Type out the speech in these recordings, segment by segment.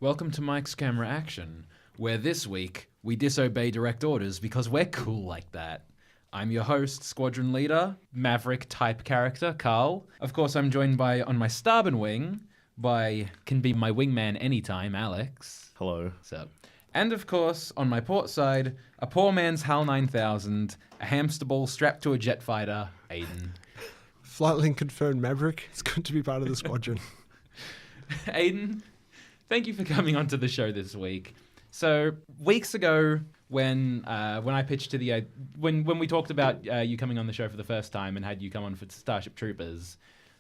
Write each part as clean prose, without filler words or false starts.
Welcome to Mike's Camera Action, where this week we disobey direct orders because we're cool like that. I'm your host, Squadron Leader, Maverick-type character, Carl. Of course, I'm joined by, on my starboard wing, can be my wingman anytime, Alex. Hello. What's up? And of course, on my port side, a poor man's HAL 9000, a hamster ball strapped to a jet fighter, Aidan. Flight link confirmed, Maverick. It's good to be part of the squadron. Aidan, thank you for coming onto the show this week. So weeks ago, when I pitched to when we talked about you coming on the show for the first time and had you come on for Starship Troopers,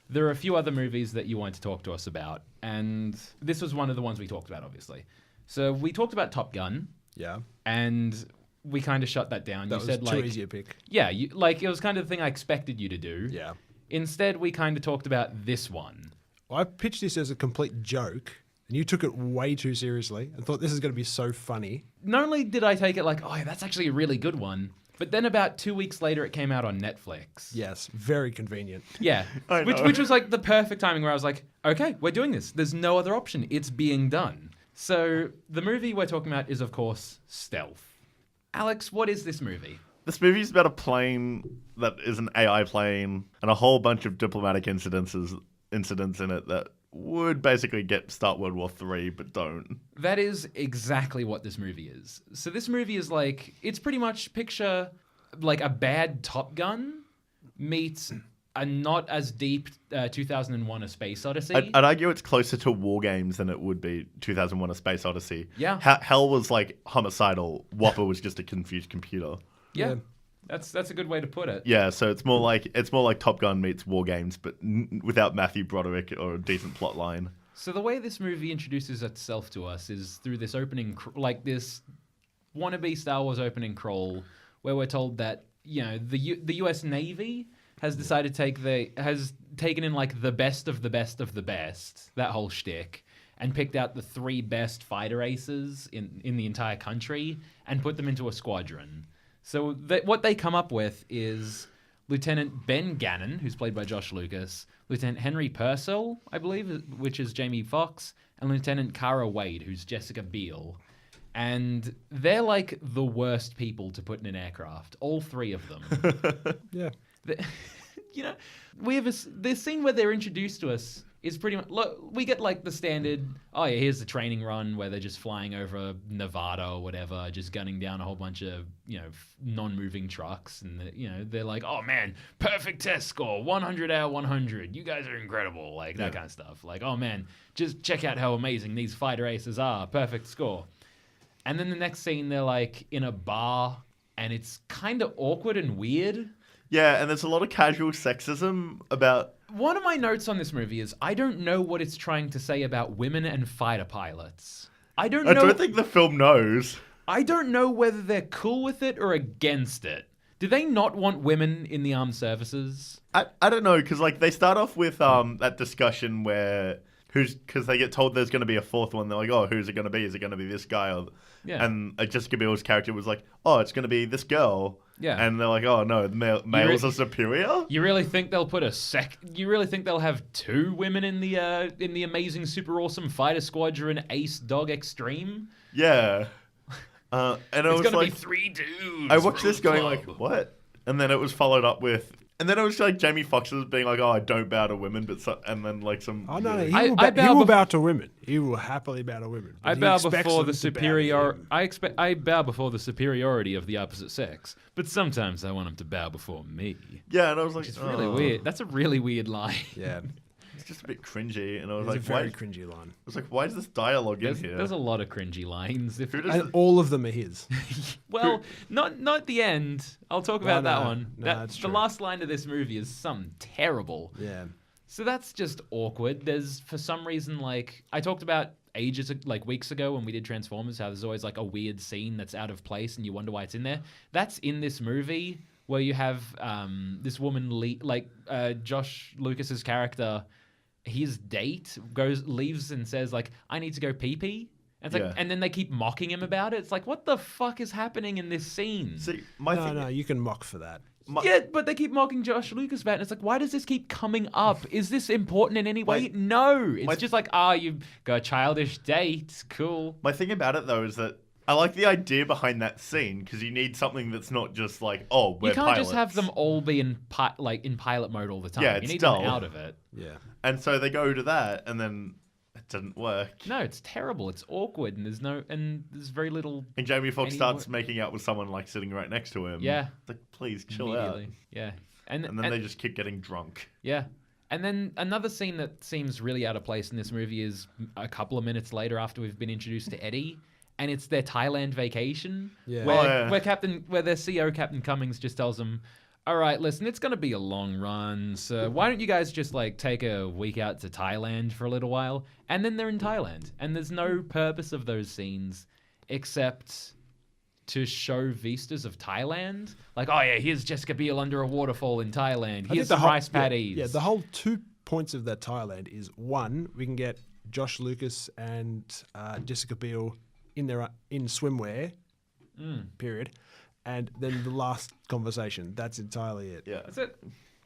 there are a few other movies that you wanted to talk to us about, and this was one of the ones we talked about, obviously. So we talked about Top Gun. Yeah. And we kind of shut that down. That you was said too easy a pick. Yeah, it was kind of the thing I expected you to do. Yeah. Instead, we kind of talked about this one. Well, I pitched this as a complete joke, and you took it way too seriously and thought this is going to be so funny. Not only did I take it like, oh, yeah, that's actually a really good one, but then about 2 weeks later, it came out on Netflix. Yes, very convenient. Yeah, which was like the perfect timing where I was like, okay, we're doing this. There's no other option. It's being done. So the movie we're talking about is, of course, Stealth. Alex, what is this movie? This movie is about a plane that is an AI plane and a whole bunch of diplomatic incidents in it that would basically start World War III, but don't. That is exactly what this movie is. So this movie is like, it's pretty much picture like a bad Top Gun meets a not as deep 2001 A Space Odyssey. I'd argue it's closer to War Games than it would be 2001 A Space Odyssey. Yeah. Hell was like homicidal. Whopper was just a confused computer. Yeah. That's a good way to put it. Yeah, so it's more like Top Gun meets War Games, but without Matthew Broderick or a decent plot line. So the way this movie introduces itself to us is through this opening, this wannabe Star Wars opening crawl, where we're told that the U.S. Navy has decided has taken in like the best of the best of the best, that whole shtick, and picked out the 3 best fighter aces in the entire country and put them into a squadron. So what they come up with is Lieutenant Ben Gannon, who's played by Josh Lucas, Lieutenant Henry Purcell, I believe, which is Jamie Foxx, and Lieutenant Cara Wade, who's Jessica Biel. And they're like the worst people to put in an aircraft, all 3 of them. Yeah. We have this scene where they're introduced to us is pretty much, look, we get like the standard, oh yeah, here's the training run where they're just flying over Nevada or whatever, just gunning down a whole bunch of, non-moving trucks. And, they're like, oh man, perfect test score, 100 out of 100. You guys are incredible. Like that kind of stuff. Like, oh man, just check out how amazing these fighter aces are. Perfect score. And then the next scene, they're like in a bar and it's kind of awkward and weird. Yeah, and there's a lot of casual sexism about... One of my notes on this movie is I don't know what it's trying to say about women and fighter pilots. I don't think the film knows. I don't know whether they're cool with it or against it. Do they not want women in the armed services? I don't know, because they start off with that discussion where... Because they get told there's going to be a 4th one. They're like, oh, who's it going to be? Is it going to be this guy? Yeah. And Jessica Biel's character was like, oh, it's going to be this girl. Yeah. And they're like, oh, no, the males are superior? You really think they'll put You really think they'll have 2 women in the amazing, super awesome fighter squadron Ace Dog Extreme? Yeah. And it's going to be 3 dudes. I watched this going like, what? And then it was followed up with... And then it was like Jamie Foxx was being like, oh, I don't bow to women, and then like some... Oh, no, he will bow to women. He will happily bow to women. I bow before the superiority. I bow before the superiority of the opposite sex, but sometimes I want him to bow before me. Yeah, and I was like... It's really weird. That's a really weird line. Yeah. It's just a bit cringy, and I was It's like, a very cringy line. I was like, why is this dialogue in here? There's a lot of cringy lines. And all of them are his. Well, not at the end. I'll talk about that one. That's the true. last line of this movie is something terrible. Yeah. So that's just awkward. There's, for some reason, like, I talked about weeks ago when we did Transformers, how there's always like a weird scene that's out of place and you wonder why it's in there. That's in this movie where you have this woman, Josh Lucas's character, his date leaves and says like, I need to go pee-pee. And it's like, and then they keep mocking him about it. It's like, what the fuck is happening in this scene? See, No, you can mock for that. Yeah, but they keep mocking Josh Lucas about it. And it's like, why does this keep coming up? Is this important in any way? No. It's just like, you've got a childish date. Cool. My thing about it, though, is that I like the idea behind that scene because you need something that's not just like, oh, we're You can't pilots. just have them all be in pilot mode all the time. Yeah, you it's need dull. them out of it. Yeah. And so they go to that, and then it didn't work. No, it's terrible. It's awkward, and there's very little. And Jamie Foxx Any starts wo- making out with someone like sitting right next to him. Yeah. It's like, please chill out. Immediately. Yeah. And then they just keep getting drunk. Yeah. And then another scene that seems really out of place in this movie is a couple of minutes later after we've been introduced to Eddie, and it's their Thailand vacation. Yeah. Where their CEO Captain Cummings just tells them, "All right, listen, it's going to be a long run, so why don't you guys just like take a week out to Thailand for a little while?" And then they're in Thailand, and there's no purpose of those scenes except to show vistas of Thailand. Like, oh yeah, here's Jessica Biel under a waterfall in Thailand. Here's some rice paddies. Yeah, the whole 2 points of that Thailand is, one, we can get Josh Lucas and Jessica Biel in swimwear, period. And then the last conversation. That's entirely it. Yeah. That's it.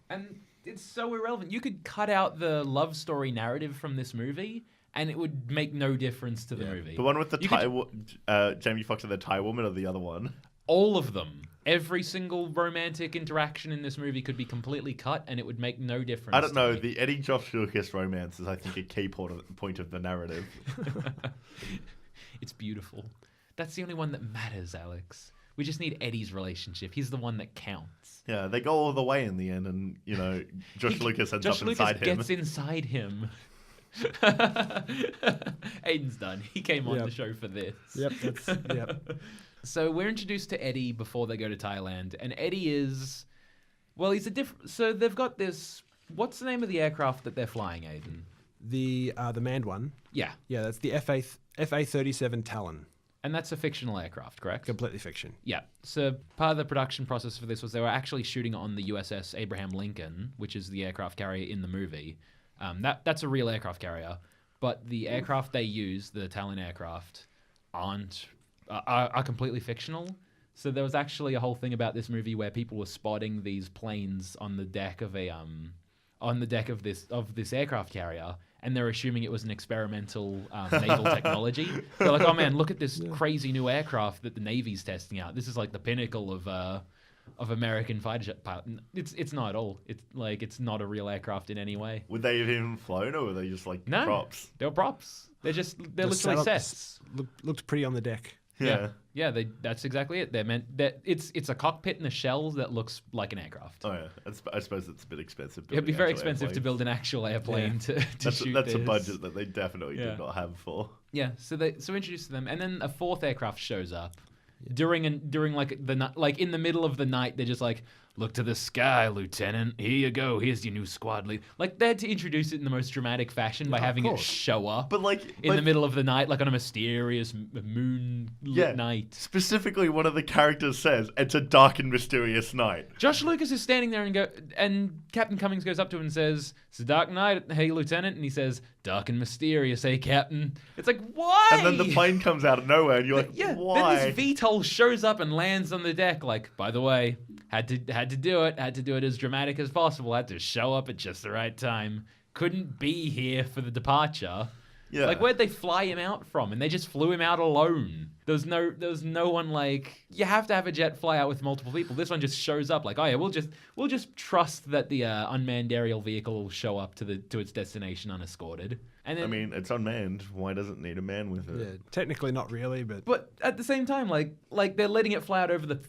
And it's so irrelevant. You could cut out the love story narrative from this movie, and it would make no difference to the movie. The one with the You Jamie Foxx and the Thai woman, or the other one? All of them. Every single romantic interaction in this movie could be completely cut, and it would make no difference. I don't know. to me. The Eddie Josh Lucas romance is, I think, a key point of the narrative. It's beautiful. That's the only one that matters, Alex. We just need Eddie's relationship. He's the one that counts. Yeah, they go all the way in the end, and Josh Lucas ends up inside him. Gets inside him. Aidan's done. He came on the show for this. Yep. So we're introduced to Eddie before they go to Thailand, and Eddie is, well, he's a different. So they've got this. What's the name of the aircraft that they're flying, Aidan? The manned one. Yeah, Yeah, that's the FA-37 Talon. and that's a fictional aircraft, correct? Completely fiction. Yeah. So part of the production process for this was they were actually shooting it on the USS Abraham Lincoln, which is the aircraft carrier in the movie. That's a real aircraft carrier, but the aircraft they use, the Talon aircraft, are completely fictional. So there was actually a whole thing about this movie where people were spotting these planes on the deck of this aircraft carrier, and they're assuming it was an experimental naval technology. They're like, "Oh man, look at this crazy new aircraft that the Navy's testing out. This is like the pinnacle of American fighter jet pilot." It's not at all. It's not a real aircraft in any way. Would they have even flown, or were they just like No, props? they're props. They're literally sets. Looked pretty on the deck. Yeah. That's exactly it. They're meant that it's a cockpit and a shell that looks like an aircraft. Oh yeah, I suppose it's a bit expensive. It'd be building very actual expensive to airplanes. build an actual airplane to shoot That's a this. budget that they definitely did not have for. Yeah, so introduced to them, and then a fourth aircraft shows up during like in the middle of the night. They're just like, "Look to the sky, Lieutenant. Here you go. Here's your new squad lead." Like they had to introduce it in the most dramatic fashion by having it course. show up, But in the middle of the night, like on a mysterious moonlit night. Specifically, one of the characters says, "It's a dark and mysterious night." Josh Lucas is standing there and Captain Cummings goes up to him and says, "It's a dark night, hey Lieutenant," and he says, "Dark and mysterious, hey Captain." It's like, why? And then the plane comes out of nowhere, and you're like, "Why?" Then this VTOL shows up and lands on the deck. Like, by the way, had to do it. Had to do it as dramatic as possible. Had to show up at just the right time. Couldn't be here for the departure. Yeah. Like, where'd they fly him out from? And they just flew him out alone. There was no one like. You have to have a jet fly out with multiple people. This one just shows up like, oh yeah, we'll just trust that the unmanned aerial vehicle will show up to its destination unescorted. And then, I mean, it's unmanned. Why does it need a man with it? Yeah, technically not really, but but at the same time, like they're letting it fly out over the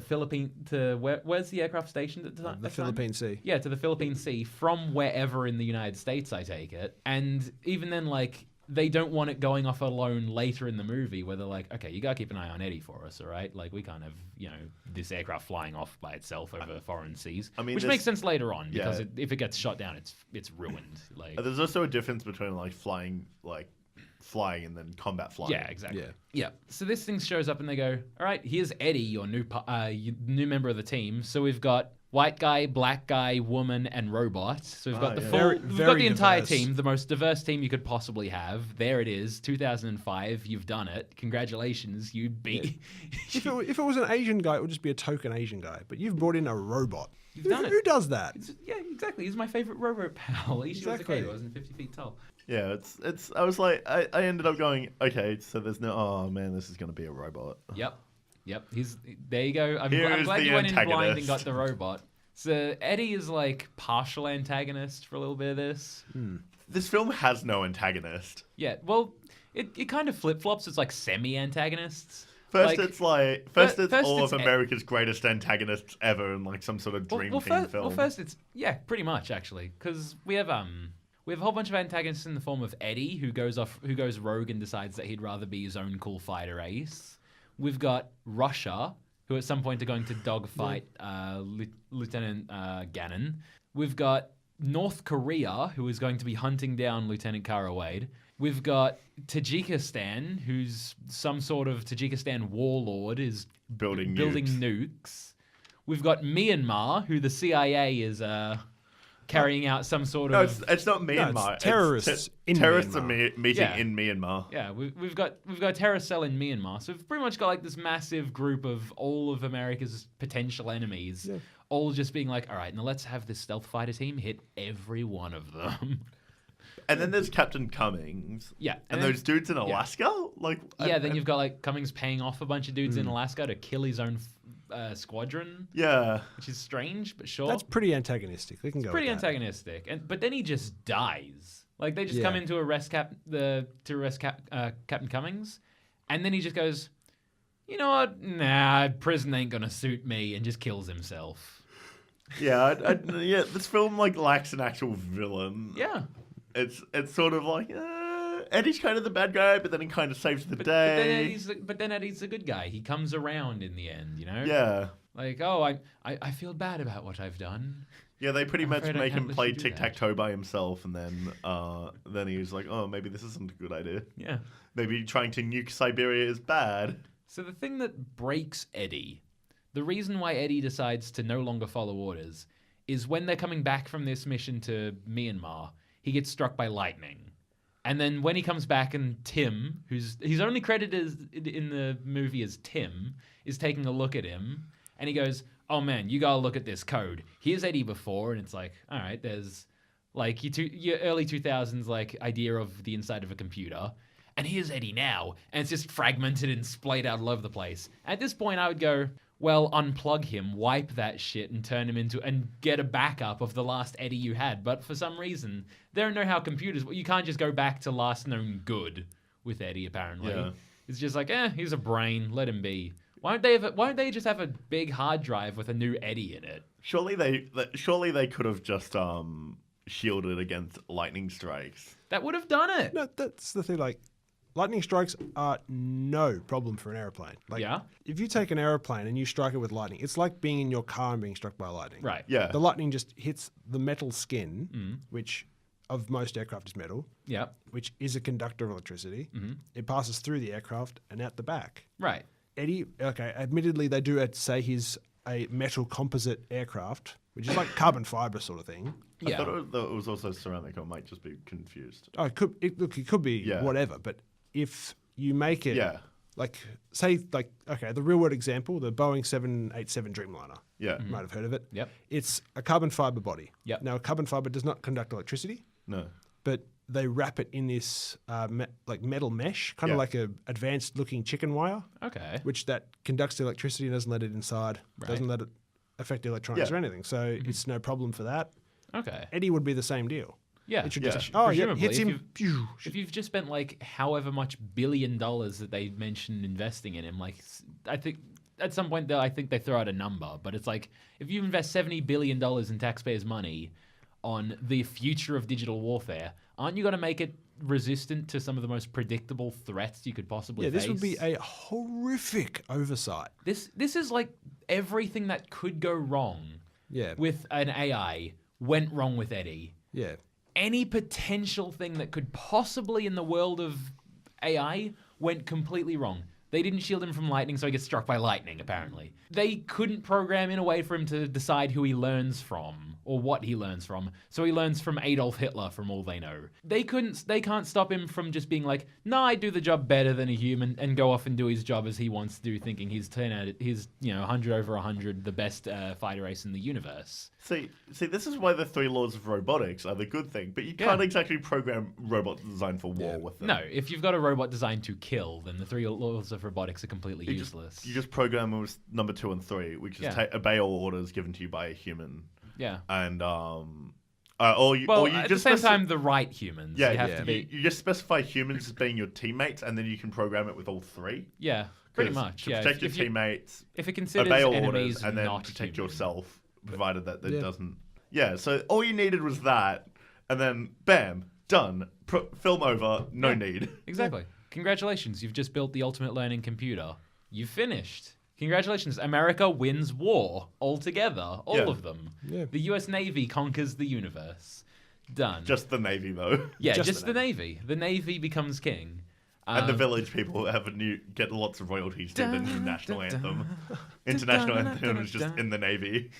Philippine to where's the aircraft stationed at the time? the Philippine Sea. Yeah, to the Philippine Sea from wherever in the United States, I take it. And even then, like, they don't want it going off alone later in the movie where they're like, okay, you gotta keep an eye on Eddie for us, all right? Like, we can't have, this aircraft flying off by itself over foreign seas. I mean, which makes sense later on because Yeah. if it gets shot down, it's ruined. Like, There's also a difference between flying and then combat flying. yeah, exactly. Yeah. Yeah. So this thing shows up and they go, all right, here's Eddie, your new member of the team. So we've got white guy, black guy, woman, and robot. So we've got the yeah. full, Very- we've got very the entire diverse. team, the most diverse team you could possibly have. There it is, 2005. You've done it. Congratulations, you beat. If it was an Asian guy, it would just be a token Asian guy. But you've brought in a robot. You've done it. Who does that? Yeah, exactly. He's my favorite robot pal. At least he was Exactly. okay. He wasn't 50 feet tall. Yeah, it's. I was like, I ended up going, okay, so there's no. Oh man, this is gonna be a robot. Yep. He's there. You go. I'm Here is glad the you went in blind and antagonist. got the robot. So Eddie is like partial antagonist for a little bit of this. This film has no antagonist. Yeah. Well, it kind of flip flops. It's like semi-antagonists. First, Like, it's all first of it's America's greatest antagonists ever in like some sort of dream team film. First it's pretty much actually, because we have a whole bunch of antagonists in the form of Eddie, who goes rogue and decides that he'd rather be his own cool fighter ace. We've got Russia, who at some point are going to dogfight Lieutenant Gannon. We've got North Korea, who is going to be hunting down Lieutenant Kara Wade. We've got Tajikistan, who's some sort of Tajikistan warlord, is Building nukes. We've got Myanmar, who the CIA is carrying out some sort No, of... it's not Myanmar. it's terrorists in terrorists Myanmar. are meeting Yeah. in Myanmar. Yeah, we've got a terrorist cell in Myanmar, so we've pretty much got like this massive group of all of America's potential enemies, all just being like, all right, now let's have this stealth fighter team hit every one of them. And then there's Captain Cummings. Yeah, And then- those dudes in Alaska? Like, Yeah, then you've got like Cummings paying off a bunch of dudes in Alaska to kill his own squadron, yeah. which is strange, but sure. That's pretty antagonistic. They can go. pretty with that. antagonistic, but then he just dies. Like they just come Yeah. in to arrest Captain Cummings, and then he just goes, you know what? Nah, prison ain't gonna suit me, and just kills himself. Yeah, yeah. This film like lacks an actual villain. Yeah, It's sort of like Eddie's kind of the bad guy, but then he kind of saves the but day. then Eddie's the good guy. He comes around in the end, you know. Yeah, Like, oh, I feel bad about what I've done. yeah. They pretty I'm much afraid I make can't him let play you do tic tac toe by himself, and then he's like, oh, maybe this isn't a good idea. Yeah. Maybe trying to nuke Siberia is bad. So the thing that breaks Eddie, the reason why Eddie decides to no longer follow orders, is when they're coming back from this mission to Myanmar, he gets struck by lightning. And then when he comes back and Tim, he's only credited in the movie as Tim, is taking a look at him, and he goes, oh man, you gotta look at this code. Here's Eddie before, and it's like, all right, there's like your early 2000s like idea of the inside of a computer. And here's Eddie now, and it's just fragmented and splayed out all over the place. At this point, I would go, well, unplug him, wipe that shit, and turn him into, and get a backup of the last Eddie you had. But for some reason, they don't know how computers, you can't just go back to last known good with Eddie, apparently. Yeah. It's just like, he's a brain, let him be. Why don't they just have a big hard drive with a new Eddie in it? Surely they could have just shielded against lightning strikes. That would have done it. No, that's the thing. Like, lightning strikes are no problem for an aeroplane. Like, Yeah. if you take an aeroplane and you strike it with lightning, it's like being in your car and being struck by lightning. Right. Yeah. The lightning just hits the metal skin, which of most aircraft is metal, Yeah. which is a conductor of electricity. It passes through the aircraft and out the back. Right. Eddie, okay, admittedly, they do say he's a metal composite aircraft, which is like carbon fiber sort of thing. I Yeah. thought it was also ceramic. I might just be confused. Oh, it could be Yeah. whatever, but if you make it, Yeah. like, say, like, okay, the real world example, the Boeing 787 Dreamliner, Yeah. you might have heard of it. Yep. It's a carbon fiber body. Yep. Now, a carbon fiber does not conduct electricity, No. but they wrap it in this like metal mesh, kind of Yeah. like a advanced looking chicken wire, Okay. which that conducts the electricity and doesn't let it inside, doesn't let it affect the electronics Yeah. or anything. So it's no problem for that. Okay. Eddie would be the same deal. Yeah. It should Yeah. just, oh, yeah, Presumably, hits if him. Phew. If you've just spent like however much $1 billion that they mentioned investing in him, like I think at some point though, I think they throw out a number, but it's like if you invest $70 billion in taxpayers' money on the future of digital warfare, aren't you going to make it resistant to some of the most predictable threats you could possibly Yeah, face? this would be a horrific oversight. This is like everything that could go wrong Yeah. with an AI went wrong with Eddie. Yeah. Any potential thing that could possibly in the world of AI went completely wrong. They didn't shield him from lightning, so he gets struck by lightning, apparently. They couldn't program in a way for him to decide who he learns from or what he learns from. So he learns from Adolf Hitler, from all they know. They can't stop him from just being like, no, I do the job better than a human, and go off and do his job as he wants to do, thinking he's 100 over 100, the best fighter race in the universe. See, this is why the 3 laws of robotics are the good thing, but you can't exactly program robots designed for war with them. No, if you've got a robot designed to kill, then the 3 laws of robotics are completely useless. You just program them with number 2 and 3, which is obey all orders given to you by a human. Yeah. And at the same time, the right humans. Yeah, you have to be. You just specify humans as being your teammates, and then you can program it with all 3. Yeah, pretty much. To protect your teammates, if it considers obey all enemies orders, and then not protect human. yourself, provided that it doesn't. Yeah, so all you needed was that, and then bam, done. Film over, no need. Exactly. Congratulations, you've just built the ultimate learning computer. You've finished. Congratulations, America wins war altogether, all of them. Yeah. The U.S. Navy conquers the universe. Done. Just the Navy, though. Yeah, just the Navy. The Navy becomes king. And the village people get lots of royalties to the new national anthem. International anthem is just in the Navy.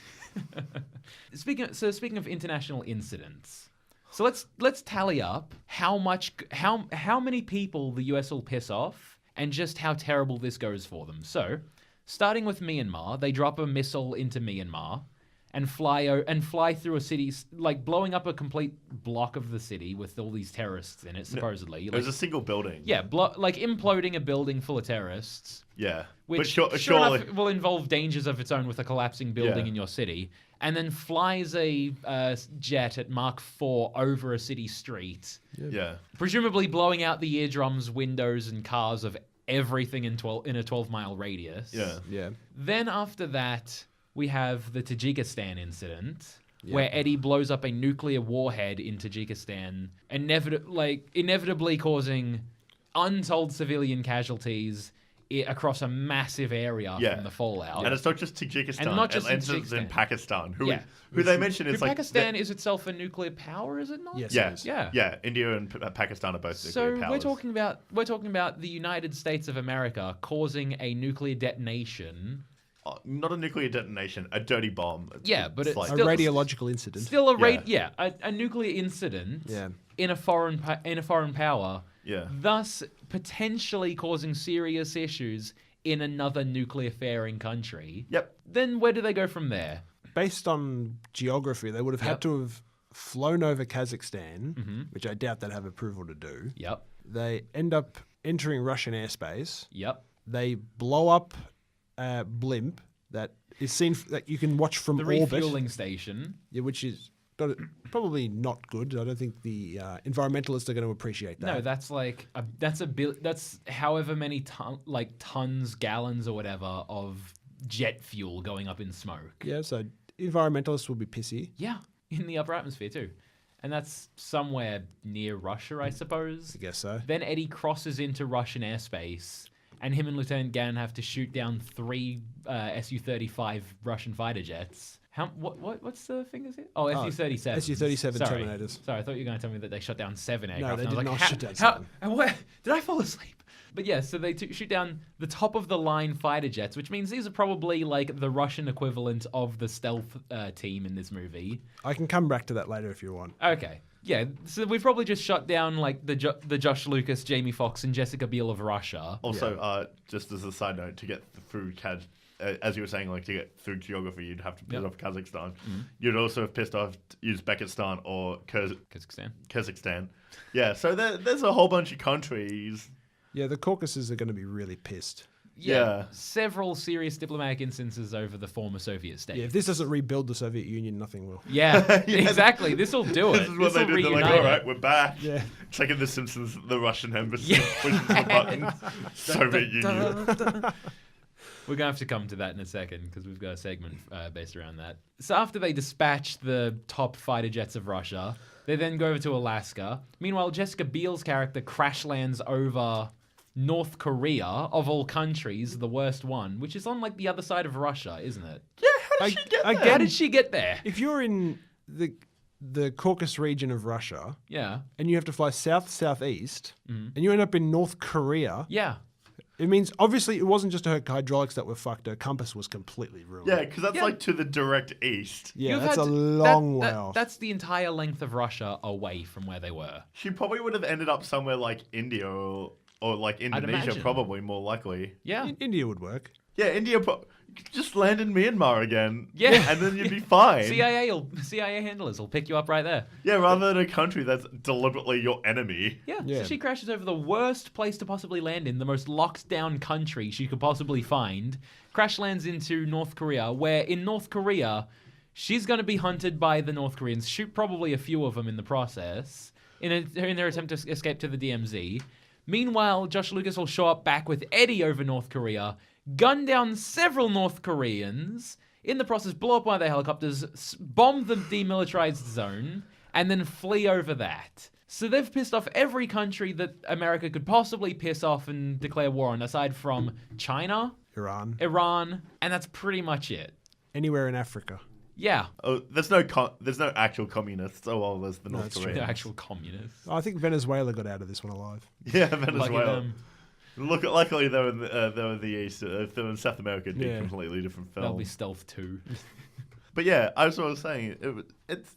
Speaking of international incidents, so let's tally up how many people the US will piss off and just how terrible this goes for them. So, starting with Myanmar, they drop a missile into Myanmar and fly through a city, like blowing up a complete block of the city with all these terrorists in it, supposedly. It was a single building. Yeah, like imploding a building full of terrorists. Yeah. Which but sure enough will involve dangers of its own with a collapsing building in your city. And then flies a jet at Mach 4 over a city street. Yeah. Presumably blowing out the eardrums, windows, and cars of everything in a 12-mile radius. Yeah. Yeah. Then after that, we have the Tajikistan incident, where Eddie blows up a nuclear warhead in Tajikistan, inevitably causing untold civilian casualties across a massive area from the fallout. And it's not just Tajikistan. And not just it ends in Pakistan, who they mention is like... Pakistan is itself a nuclear power, is it not? Yes, yeah, it is. Yeah, India and Pakistan are both nuclear powers. So we're talking about the United States of America causing a nuclear detonation. Not a nuclear detonation, a dirty bomb. But it's A still, radiological incident. Still a nuclear incident in a foreign power. Yeah. Thus, potentially causing serious issues in another nuclear-faring country. Yep. Then where do they go from there? Based on geography, they would have had to have flown over Kazakhstan, which I doubt they'd have approval to do. Yep. They end up entering Russian airspace. Yep. They blow up a blimp that is seen that you can watch from The orbit. refueling station. Yeah, which is probably not good. I don't think the environmentalists are going to appreciate that. No, that's like that's however many tons, gallons, or whatever of jet fuel going up in smoke. Yeah, so environmentalists will be pissy. Yeah, in the upper atmosphere too. And that's somewhere near Russia, I suppose. I guess so. Then Eddie crosses into Russian airspace, and him and Lieutenant Gann have to shoot down 3 Su-35 Russian fighter jets. What's the thing is it? Oh, Su-37. Su-37 Terminators. Sorry, I thought you were going to tell me that they shot down 7 aircraft. No, they and I did was not shoot down 7. What? Did I fall asleep? But yeah, so they shoot down the top of the line fighter jets, which means these are probably like the Russian equivalent of the stealth team in this movie. I can come back to that later if you want. Okay. Yeah, so we've probably just shot down like the Josh Lucas, Jamie Foxx, and Jessica Biel of Russia. Also, just as a side note, to get through as you were saying, like to get through geography, you'd have to piss off Kazakhstan. Mm-hmm. You'd also have pissed off Uzbekistan or Kazakhstan. Yeah, so there's a whole bunch of countries. Yeah, the Caucasus are going to be really pissed. Yeah, several serious diplomatic instances over the former Soviet states. Yeah, if this doesn't rebuild the Soviet Union, nothing will. Yeah, exactly. This will do it. This is what they did. They're like, all right, we're back. Yeah. It's like in The Simpsons, the Russian embassy pushes the button. Soviet Union. We're going to have to come to that in a second because we've got a segment based around that. So after they dispatch the top fighter jets of Russia, they then go over to Alaska. Meanwhile, Jessica Biel's character crash lands over North Korea, of all countries, the worst one, which is on like the other side of Russia, isn't it? Yeah, how did she get there? How did she get there? If you're in the Caucasus region of Russia, yeah, and you have to fly southeast, and you end up in North Korea, yeah, It means, obviously, it wasn't just her hydraulics that were fucked. Her compass was completely ruined. Yeah, because that's like to the direct east. Yeah, You've that's had a to- long way off. That's the entire length of Russia away from where they were. She probably would have ended up somewhere like India or like Indonesia, imagine. probably more likely. Yeah. India would work. Yeah, India. Just land in Myanmar again. Yeah. And then you'd be fine. CIA handlers will pick you up right there. Yeah, rather than a country that's deliberately your enemy. Yeah. Yeah. So she crashes over the worst place to possibly land in, the most locked down country she could possibly find. Crash lands into North Korea, where in North Korea, she's going to be hunted by the North Koreans, shoot probably a few of them in the process, in their attempt to escape to the DMZ. Meanwhile, Josh Lucas will show up back with Eddie over North Korea, gun down several North Koreans, in the process blow up one of their helicopters, bomb the demilitarized zone, and then flee over that. So they've pissed off every country that America could possibly piss off and declare war on, aside from China, Iran. and that's pretty much it. Anywhere in Africa. Yeah. Oh, there's no actual communists. Oh well, there's the North that's true. Koreans. They're actual communists. I think Venezuela got out of this one alive. Yeah, Lucky Venezuela. them. Luckily they were in the east. If they were in South America, it'd be a Yeah. completely different film. They'll be stealth too. But yeah, as I was saying,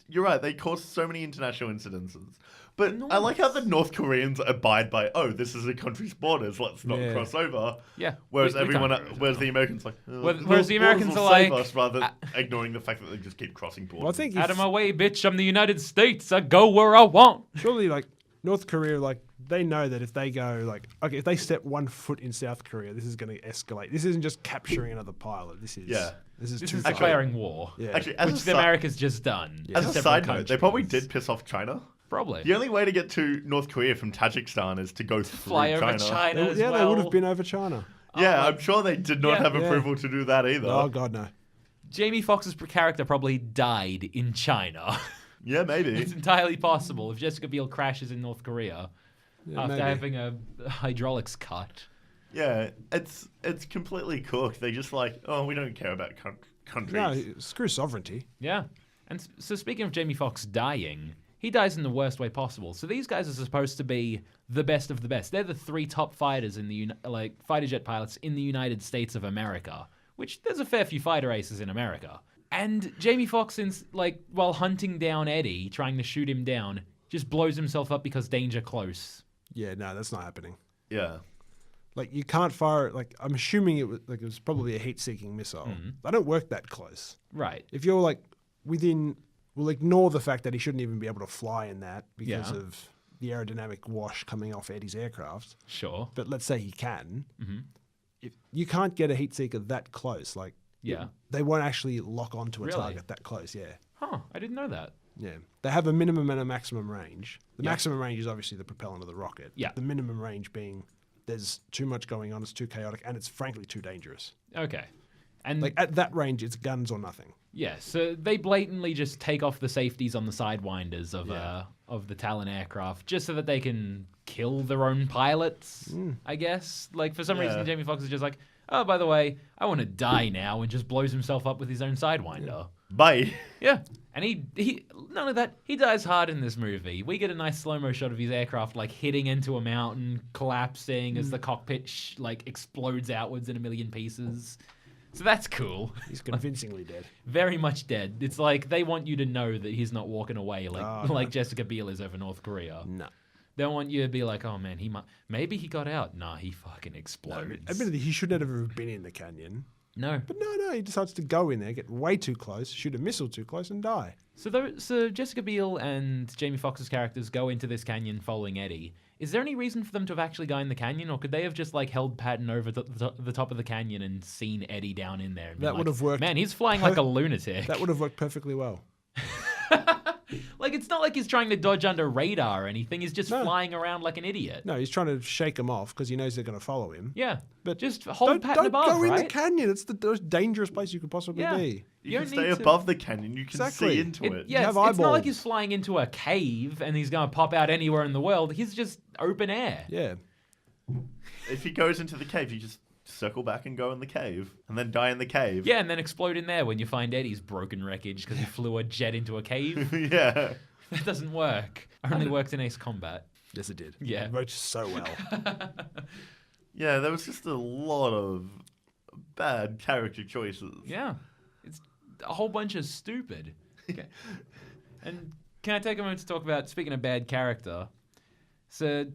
you're right. They caused so many international incidences. But I like how the North Koreans abide by, this is a country's borders. Let's not Yeah. cross over. Yeah. Whereas We can't cross whereas over. the Americans like, Whereas the Americans will are save like, us, rather than ignoring the fact that they just keep crossing borders. Well, I think Out of my way, bitch. I'm the United States. I go where I want. surely, like, North Korea, like, they know that if they go, like, okay, if they step 1 foot in South Korea, this is going to escalate. This isn't just capturing another pilot. This is This too is far. declaring war. Yeah. Actually, as Which a the America's just done. as to a several side note, they probably countries. did piss off China. Probably. The only way to get to North Korea from Tajikistan is to go through Fly over China. China as They well. would have been over China. Yeah, I'm sure they did not Yeah. have Yeah. approval to do that either. Oh, God, no. Jamie Foxx's character probably died in China. Yeah, maybe. It's entirely possible if Jessica Biel crashes in North Korea Yeah, after maybe. having a hydraulics cut. Yeah, it's completely cooked. They just like, we don't care about countries. No, screw sovereignty. Yeah. And so speaking of Jamie Foxx dying, he dies in the worst way possible. So these guys are supposed to be the best of the best. They're the 3 top fighters in the fighter jet pilots in the United States of America, which there's a fair few fighter aces in America. And Jamie Foxx, while hunting down Eddie, trying to shoot him down, just blows himself up because danger close. Yeah, no, that's not happening. Yeah. Like, you can't fire it. Like, I'm assuming it was probably a heat-seeking missile. They don't work that close. Right. If you're, like, we'll ignore the fact that he shouldn't even be able to fly in that because Yeah. of the aerodynamic wash coming off Eddie's aircraft. Sure. But let's say he can. If you can't get a heat seeker that close, like, Yeah. they won't actually lock onto a Really? target that close. Yeah. Huh. I didn't know that. Yeah. They have a minimum and a maximum range. The Yeah. maximum range is obviously the propellant of the rocket. Yeah. The minimum range being there's too much going on, it's too chaotic, and it's frankly too dangerous. Okay. And Like, at that range, it's guns or nothing. yeah, so they blatantly just take off the safeties on the sidewinders Yeah. of the Talon aircraft just so that they can kill their own pilots, I guess. Like, for some reason, Yeah. Jamie Foxx is just like, oh, by the way, I want to die now, and just blows himself up with his own sidewinder. Bye. Yeah. And he none of that. He dies hard in this movie. We get a nice slow-mo shot of his aircraft, like, hitting into a mountain, collapsing as the cockpit, explodes outwards in a million pieces. So that's cool. He's convincingly dead. Very much dead. It's like they want you to know that he's not walking away like Oh, no. like Jessica Biel is over North Korea. No. They want you to be like, oh man, maybe he got out. Nah, he fucking explodes. Admittedly, he should never have been in the canyon. No. But no, he decides to go in there, get way too close, shoot a missile too close, and die. So Jessica Biel and Jamie Foxx's characters go into this canyon following Eddie. Is there any reason for them to have actually gone in the canyon, or could they have just like held Patton over the top of the canyon and seen Eddie down in there? And been That would have worked. Man, he's flying like a lunatic. That would have worked perfectly well. Like, it's not like he's trying to dodge under radar or anything. He's just No. flying around like an idiot. No, he's trying to shake them off because he knows they're going to follow him. Yeah, But just hold Patton don't above, go in right? the canyon. It's the most dangerous place you could possibly Yeah. be. You don't can stay need to- above the canyon. You can Exactly. see into it. Yeah, have it's not like eyeballs. he's flying into a cave and he's going to pop out anywhere in the world. He's just open air. Yeah. If he goes into the cave, you just circle back and go in the cave, and then die in the cave. Yeah, and then explode in there when you find Eddie's broken wreckage because he flew a jet into a cave. Yeah. That doesn't work. Only worked in Ace Combat. Yes, it did. Yeah. It worked so well. Yeah, there was just a lot of bad character choices. Yeah. It's a whole bunch of stupid. Okay. And can I take a moment to talk about, speaking of bad character, so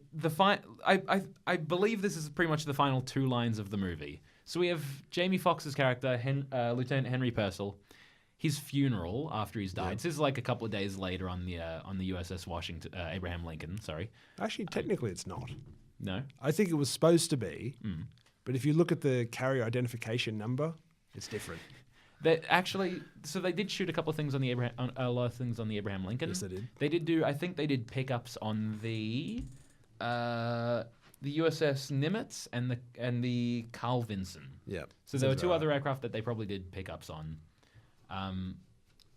I believe this is pretty much the final 2 lines of the movie. So we have Jamie Foxx's character, Lieutenant Henry Purcell, his funeral after he's died. So this is like a couple of days later on the USS Washington, Abraham Lincoln, sorry. Actually, technically it's not. No? I think it was supposed to be, but if you look at the carrier identification number, it's different. So they did shoot a couple of things on a lot of things on the Abraham Lincoln. Yes, they did. They did do, I think they did pickups on the USS Nimitz and the Carl Vinson. Yeah. So there were 2 other aircraft that they probably did pickups on.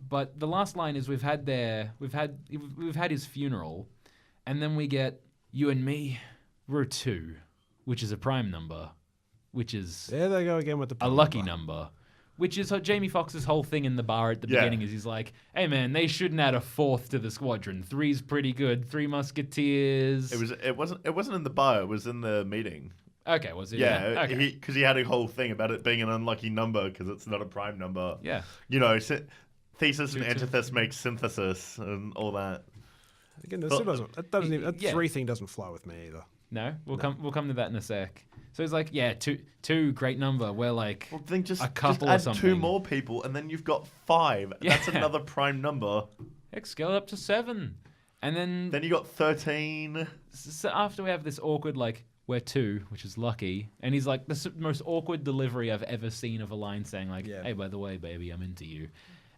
But the last line is we've had his funeral, and then we get you and me, we're 2, which is a prime number, which is There they go again with the a lucky number. Which is Jamie Foxx's whole thing in the bar at the beginning is he's like, hey man, they shouldn't add a 4th to the squadron. 3's pretty good. 3 Musketeers. It wasn't in the bar. It was in the meeting. Okay, was it? Yeah, Okay. because he had a whole thing about it being an unlucky number because it's not a prime number. Yeah. You know, thesis and antithesis makes synthesis and all that. Again, that 3 thing doesn't fly with me either. No, we'll come to that in a sec. So he's like, yeah, two, great number. We're like, well, then just a couple add or something. 2 more people, and then you've got 5. Yeah. That's another prime number. Heck, scale it up to 7, and then you got 13. So after we have this awkward like, we're 2, which is lucky, and he's like the most awkward delivery I've ever seen of a line saying like, hey, by the way, baby, I'm into you,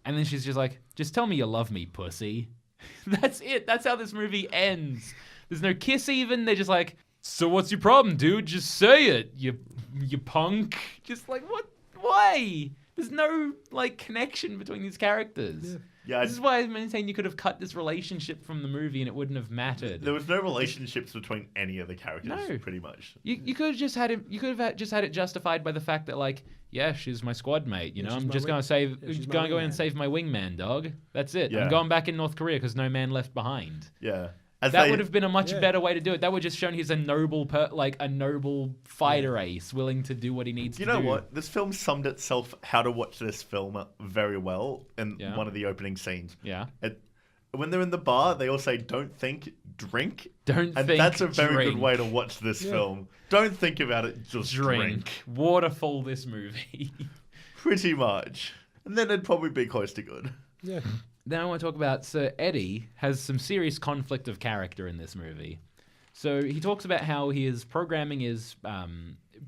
and then she's just like, just tell me you love me, pussy. That's it. That's how this movie ends. There's no kiss even. They're just like, so what's your problem, dude? Just say it, you punk. Just like, what? Why? There's no like connection between these characters. Yeah, this is why I maintain you could have cut this relationship from the movie and it wouldn't have mattered. There was no relationships between any of the characters, pretty much. You could have just had it. You could have just had it justified by the fact that like, yeah, she's my squad mate. You know, I'm just gonna go in and save my wingman, dog. That's it. Yeah. I'm going back in North Korea because no man left behind. Yeah. That would have been a much better way to do it. That would just shown he's a noble fighter ace, willing to do what he needs to do. You know what? This film summed itself how to watch this film very well in one of the opening scenes. Yeah. When they're in the bar, they all say, don't think, drink. And that's a very good way to watch this film. Don't think about it, just drink. Waterfall this movie. Pretty much. And then it'd probably be close to good. Yeah. Then I want to talk about Sir Eddie has some serious conflict of character in this movie. So he talks about how his programming is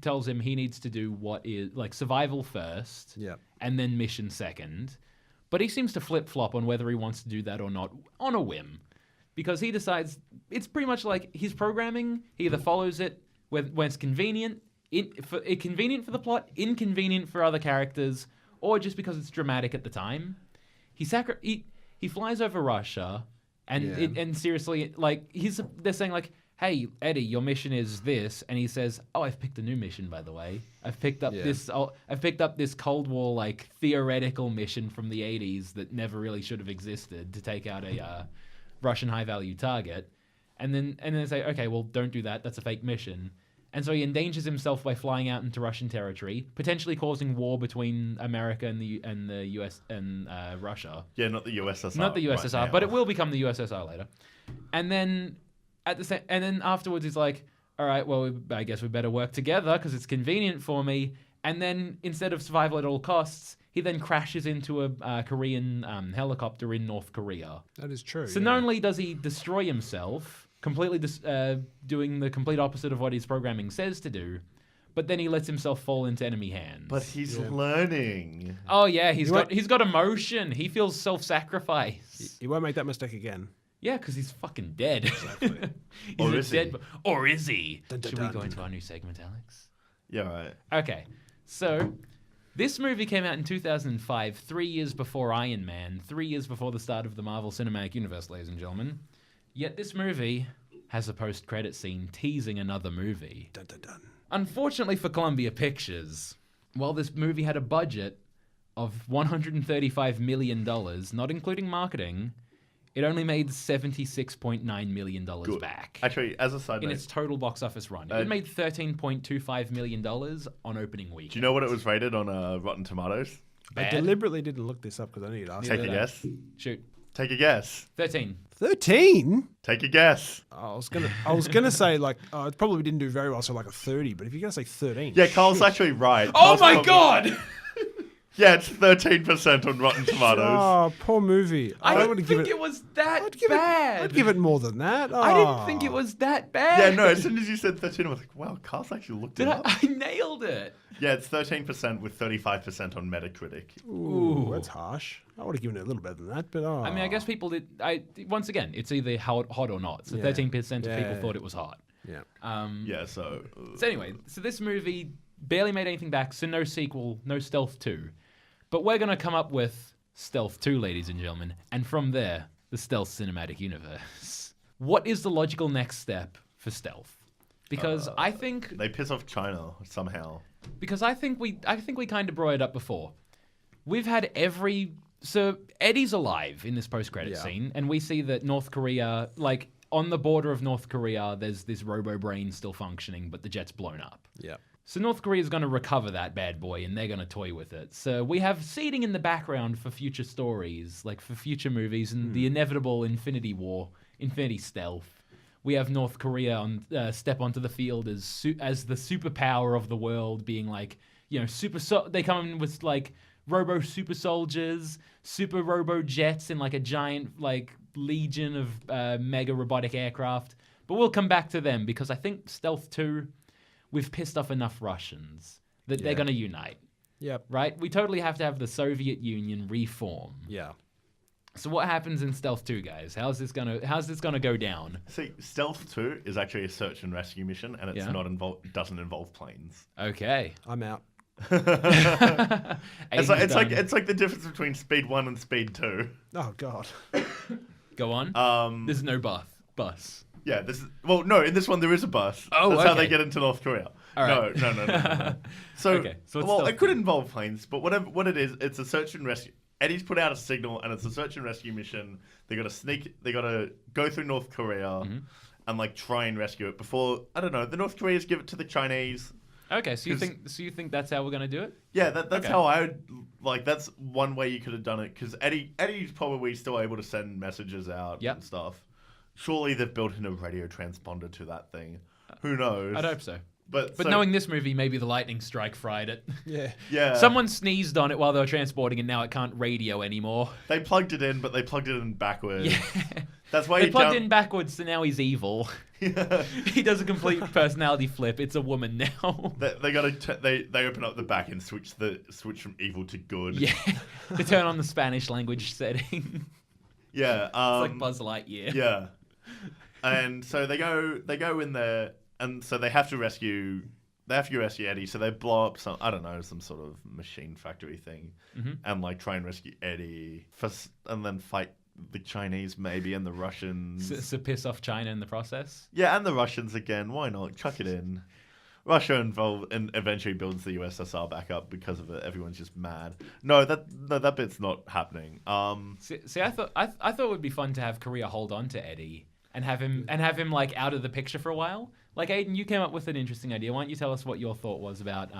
tells him he needs to do what is like survival first, and then mission second. But he seems to flip-flop on whether he wants to do that or not on a whim, because he decides it's pretty much like his programming. He either follows it when it's convenient, convenient for the plot, inconvenient for other characters, or just because it's dramatic at the time. He flies over Russia, and seriously, like they're saying like, "Hey Eddie, your mission is this," and he says, "Oh, I've picked a new mission, by the way. I've picked up this Cold War like theoretical mission from the '80s that never really should have existed to take out a Russian high value target." And then they say, "Okay, well, don't do that. That's a fake mission." And so he endangers himself by flying out into Russian territory, potentially causing war between America and the US and Russia. Yeah, not the USSR. Not the USSR, right, but it will become the USSR later. And then afterwards he's like, "All right, well, I guess we better work together because it's convenient for me." And then instead of survival at all costs, he then crashes into a Korean helicopter in North Korea. That is true. So not only does he destroy himself, completely doing the complete opposite of what his programming says to do, but then he lets himself fall into enemy hands. But he's learning. Oh yeah, he's got emotion. He feels self-sacrifice. He won't make that mistake again. Yeah, because he's fucking dead. Exactly. Or is he? Dun, dun, Should dun. we go into our new segment, Alex? Yeah, right. Okay, so this movie came out in 2005, 3 years before Iron Man, 3 years before the start of the Marvel Cinematic Universe, ladies and gentlemen. Yet this movie has a post-credit scene teasing another movie. Dun, dun, dun. Unfortunately for Columbia Pictures, while this movie had a budget of $135 million, not including marketing, It only made $76.9 million back. Actually, as a side in note, its total box office run. It made $13.25 million on opening week. do you know what it was rated on Rotten Tomatoes? I Bad? deliberately didn't look this up because I knew you'd ask. Take a guess. Shoot. Take a guess. 13. 13? Take a guess. I was gonna say like it probably didn't do very well, so like a 30. But if you're gonna say 13, Yeah, Carl's actually right. Oh Carl's my probably- god! Yeah, it's 13% on Rotten Tomatoes. Oh, poor movie. I would don't give think it was that I'd give bad. I'd give it more than that. I didn't think it was that bad. Yeah, no, as soon as you said 13, I was like, wow, Carl's actually looked it Did up. I nailed it. Yeah, it's 13% with 35% on Metacritic. Ooh, that's harsh. I would have given it a little better than that, but I mean, I guess people did. Once again, it's either hot or not. So Yeah. 13% of people Yeah. thought it was hot. yeah. Yeah, so... So anyway, so this movie barely made anything back. So no sequel, no Stealth 2. But we're gonna come up with Stealth 2, ladies and gentlemen, and from there, the Stealth cinematic universe. What is the logical next step for Stealth? Because I think They piss off China somehow. I think we kind of brought it up before. We've had so Eddie's alive in this post-credit Yeah. scene, and we see that North Korea, like on the border of North Korea, there's this robo brain still functioning, but the jet's blown up. Yeah. So North Korea is going to recover that bad boy, and they're going to toy with it. So we have seeding in the background for future stories, like for future movies, and the inevitable Infinity War, Infinity Stealth. We have North Korea step onto the field as the superpower of the world, being like, they come in with like robo super soldiers, super robo jets, and like a giant like legion of mega robotic aircraft. But we'll come back to them because I think Stealth 2, we've pissed off enough Russians that they're going to unite, Yep. right? We totally have to have the Soviet Union reform. Yeah. So what happens in Stealth 2, guys? How's this gonna go down? See, Stealth 2 is actually a search and rescue mission, and it's Yeah. doesn't involve planes. Okay. I'm out. It's Aidan's done. like the difference between Speed 1 and Speed 2. Oh God. Go on. There's no bus. Yeah, in this one there is a bus. Oh, That's how okay. they get into North Korea. All right. No. So, Okay, so it's well, Stealth it could 2. involve planes, but what it is, it's a search and rescue. Eddie's put out a signal, and it's a search and rescue mission. They gotta go through North Korea Mm-hmm. and like try and rescue it before, I don't know, the North Koreans give it to the Chinese. Okay, so you think that's how we're gonna do it? Yeah, that's Okay. how I would, like, that's one way you could have done it, because Eddie's probably still able to send messages out Yep. and stuff. Surely they've built in a radio transponder to that thing. Who knows? I'd hope so. But But knowing this movie, maybe the lightning strike fried it. Yeah. yeah, Someone sneezed on it while they were transporting it. Now it can't radio anymore. they plugged it in, but they plugged it in backwards. Yeah. That's why They you plugged don't- in backwards, so now he's evil. Yeah. He does a complete personality flip. It's a woman now. They they open up the back and switch from evil to good. Yeah. To turn on the Spanish language setting. Yeah. It's like Buzz Lightyear. Yeah. And so they go in there, and so they have to rescue Eddie. So they blow up some sort of machine factory thing, and like try and rescue Eddie and then fight the Chinese maybe and the Russians. So piss off China in the process. Yeah, and the Russians again. Why not? Chuck it in. Russia involved and eventually builds the USSR back up because of it. Everyone's just mad. No, that bit's not happening. See, I thought it would be fun to have Korea hold on to Eddie and have him like out of the picture for a while. Like Aidan, you came up with an interesting idea. Why don't you tell us what your thought was about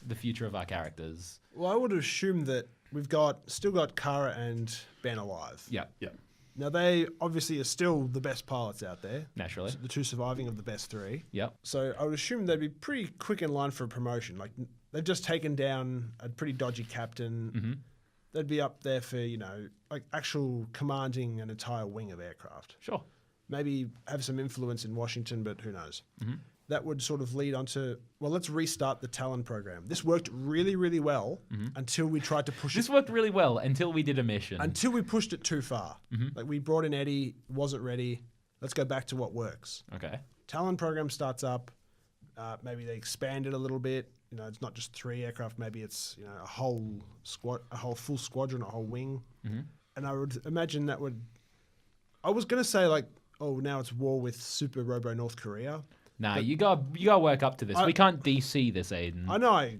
the future of our characters? Well, I would assume that we've still got Kara and Ben alive. Yeah, Yeah. Now they obviously are still the best pilots out there. naturally. The two surviving of the best three. Yep. So I would assume they'd be pretty quick in line for a promotion. Like they've just taken down a pretty dodgy captain. Mm-hmm. They'd be up there for like actual commanding an entire wing of aircraft. Sure. Maybe have some influence in Washington, but who knows? Mm-hmm. That would sort of lead on to, well, let's restart the Talon program. This worked really, really well until we tried to push This it. worked really well until we did a mission. Until we pushed it too far. Like we brought in Eddie, wasn't ready. Let's go back to what works. Okay. Talon program starts up. Maybe they expand it a little bit. It's not just 3 aircraft. Maybe it's a whole squad, a whole full squadron, a whole wing. And I would imagine that would. I was gonna say like, oh, now it's war with Super Robo North Korea. Nah, you got work up to this. We can't DC this, Aidan. I know.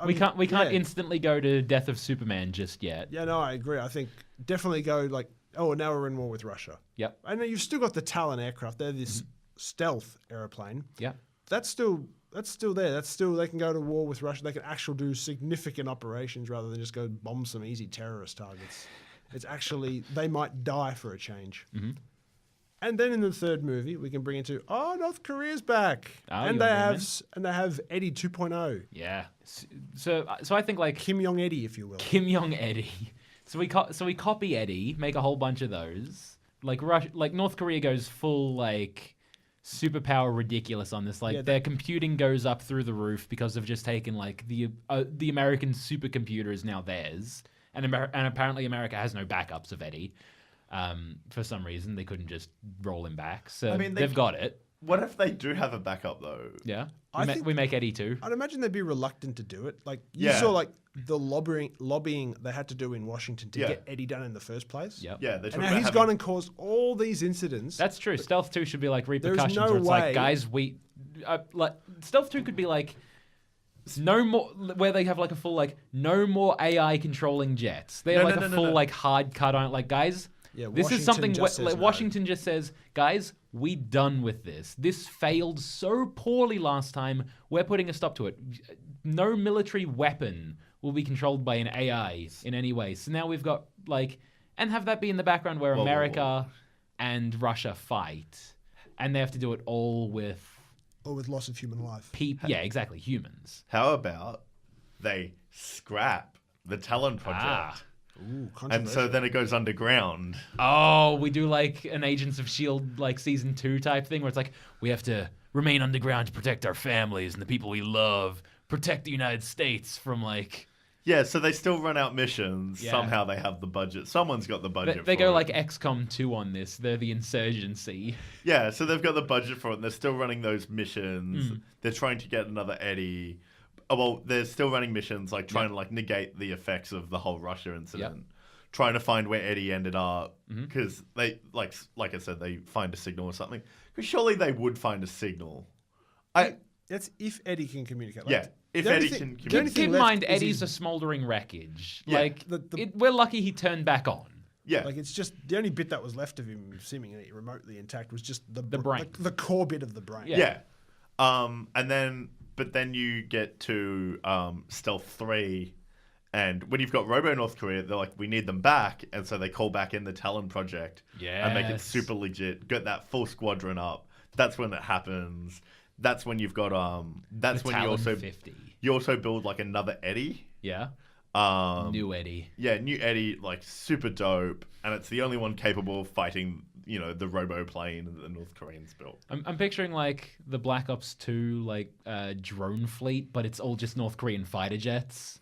We can't yeah. instantly go to Death of Superman just yet. Yeah, no, I agree. I think definitely go like Oh, now we're in war with Russia. Yep. And then you've still got the Talon aircraft. They're this stealth aeroplane. Yep. That's still there. That's still, they can go to war with Russia. They can actually do significant operations rather than just go bomb some easy terrorist targets. It's actually, they might die for a change. Mm-hmm. And then in the third movie, we can bring into, North Korea's back. Oh, and they have Eddie 2.0. Yeah. So I think like Kim Jong Eddie, if you will. Kim Jong Eddie. So we copy Eddie, make a whole bunch of those. Like North Korea goes full like superpower ridiculous on this. Like their computing goes up through the roof because they've just taken like the American supercomputer is now theirs, and apparently America has no backups of Eddie. For some reason, they couldn't just roll him back. So I mean, they've got it. What if they do have a backup though? Yeah, we make Eddie too. I'd imagine they'd be reluctant to do it. Like you saw, like the lobbying they had to do in Washington to get Eddie done in the first place. Yep. Yeah, and now he's gone and caused all these incidents. That's true. Stealth 2 should be like repercussions. There's no where it's way. like, guys, like Stealth 2 could be like no more, where they have like a full like no more AI controlling jets. They have a full like hard cut on it. Like guys. Yeah, this is something like Washington just says, guys, we done with this. This failed so poorly last time. We're putting a stop to it. No military weapon will be controlled by an AI in any way. So now we've got like, and have that be in the background where America and Russia fight, and they have to do it all with loss of human life. Yeah, exactly, humans. How about they scrap the Talon project? Ooh, and so then it goes underground. Oh, we do like an Agents of S.H.I.E.L.D. like season 2 type thing where it's like, we have to remain underground to protect our families and the people we love, protect the United States from like... Yeah, so they still run out missions. Yeah. Somehow they have the budget. Someone's got the budget They go like XCOM 2 on this. They're the insurgency. Yeah, so they've got the budget for it and they're still running those missions. They're trying to get another Eddie... well, they're still running missions, like trying to like negate the effects of the whole Russia incident, trying to find where Eddie ended up because they like I said, they find a signal or something. Because surely they would find a signal. That's if Eddie can communicate. Like, if Eddie can communicate. Keep in mind, Eddie's a smouldering wreckage. Yeah. Like we're lucky he turned back on. Yeah, like it's just the only bit that was left of him, seemingly remotely intact, was just the brain, the core bit of the brain. Yeah. But then you get to Stealth 3, and when you've got Robo North Korea, they're like, we need them back, and so they call back in the Talon project and make it super legit, get that full squadron up. That's when it happens. That's when you've got that's when you also build like another Eddie. Yeah. New Eddie. Yeah, new Eddie, like super dope, and it's the only one capable of fighting, the robo plane that the North Koreans built. I'm picturing like the Black Ops 2 like drone fleet, but it's all just North Korean fighter jets,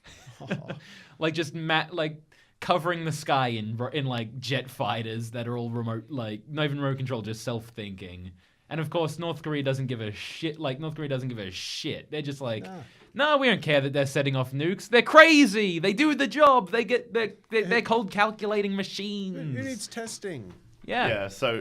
like just like covering the sky in like jet fighters that are all remote, like not even remote control, just self-thinking. And of course, North Korea doesn't give a shit. Like North Korea doesn't give a shit. They're just like, no, we don't care that they're setting off nukes. They're crazy. They do the job. They're called calculating machines. Who needs testing? Yeah. Yeah. So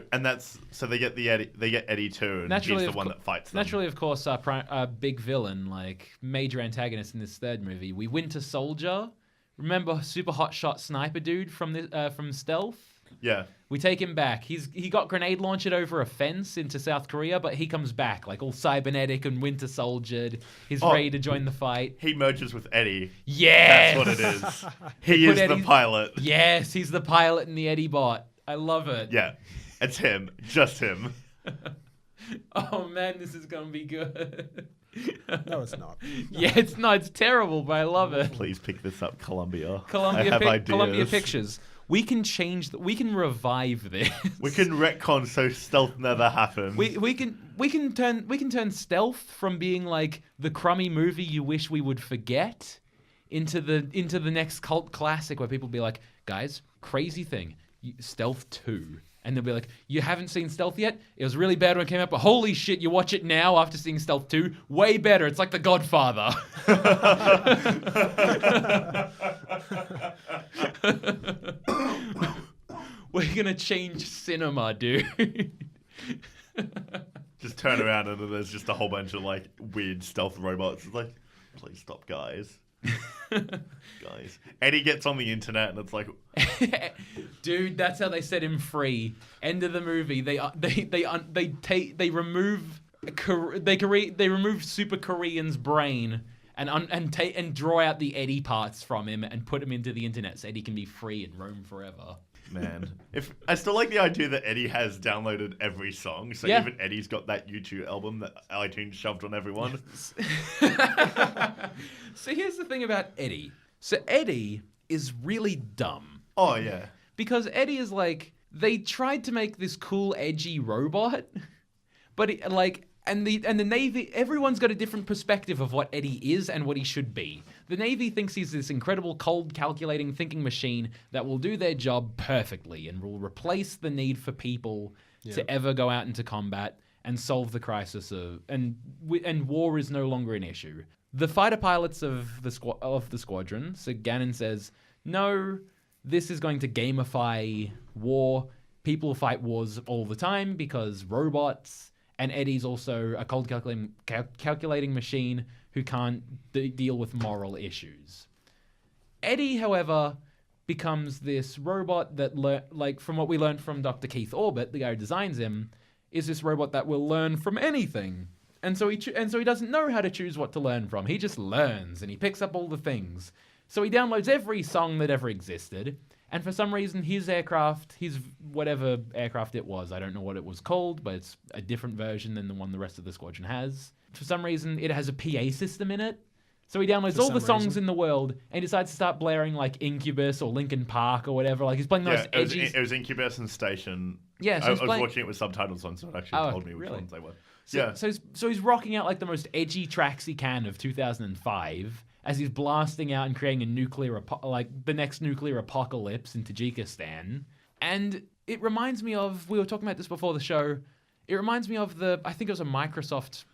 they get Eddie. They get Eddie too, and he's the one that fights them. Naturally, of course, our big villain, like major antagonist in this third movie, we Winter Soldier. Remember, super hotshot sniper dude from Stealth. Yeah. We take him back. He got grenade launched over a fence into South Korea, but he comes back like all cybernetic and Winter Soldiered. He's ready to join the fight. He merges with Eddie. Yes! That's what it is. He is the pilot. Yes, he's the pilot in the Eddie bot. I love it. Yeah. It's him. Just him. Oh man, this is going to be good. No, it's not. Yeah, it's not. It's terrible, but I love it. Please pick this up, Columbia. Columbia Pictures. We can we can revive this. We can retcon so Stealth never happened. We can turn Stealth from being like the crummy movie you wish we would forget into the next cult classic where people be like, guys, crazy thing, Stealth 2. And they'll be like, you haven't seen Stealth yet? It was really bad when it came out, but holy shit, you watch it now after seeing Stealth 2? Way better. It's like The Godfather. We're going to change cinema, dude. Just turn around and there's just a whole bunch of like weird stealth robots. It's like, please stop, guys. Guys, Eddie gets on the internet and it's like, dude, that's how they set him free. End of the movie. They remove they remove Super Korean's brain and draw out the Eddie parts from him and put him into the internet so Eddie can be free and roam forever. man. If I still like the idea that Eddie has downloaded every song, so even Eddie's got that U2 album that iTunes shoved on everyone. So here's the thing about Eddie. So Eddie is really dumb. Oh yeah. Because Eddie is like, they tried to make this cool, edgy robot, but and the Navy, everyone's got a different perspective of what Eddie is and what he should be. The Navy thinks he's this incredible, cold, calculating, thinking machine that will do their job perfectly and will replace the need for people to ever go out into combat and solve the crisis and war is no longer an issue. The fighter pilots of the squadron, so Gannon says, no, this is going to gamify war. People fight wars all the time because robots. And Eddie's also a cold calculating machine who can't deal with moral issues. Eddie, however, becomes this robot that, from what we learned from Dr. Keith Orbit, the guy who designs him, is this robot that will learn from anything. And so he doesn't know how to choose what to learn from. He just learns, and he picks up all the things. So he downloads every song that ever existed. And for some reason, his whatever aircraft it was, I don't know what it was called, but it's a different version than the one the rest of the squadron has. For some reason, it has a PA system in it. So he downloads all the songs in the world and he decides to start blaring like Incubus or Linkin Park or whatever. Like he's playing those edgy... It was Incubus and Station. Yeah, so I was watching it with subtitles on, so it actually told me which ones they were. So he's rocking out like the most edgy tracks he can of 2005 as he's blasting out and creating a the next nuclear apocalypse in Tajikistan. And it reminds me of, we were talking about this before the show, it reminds me of I think it was a Microsoft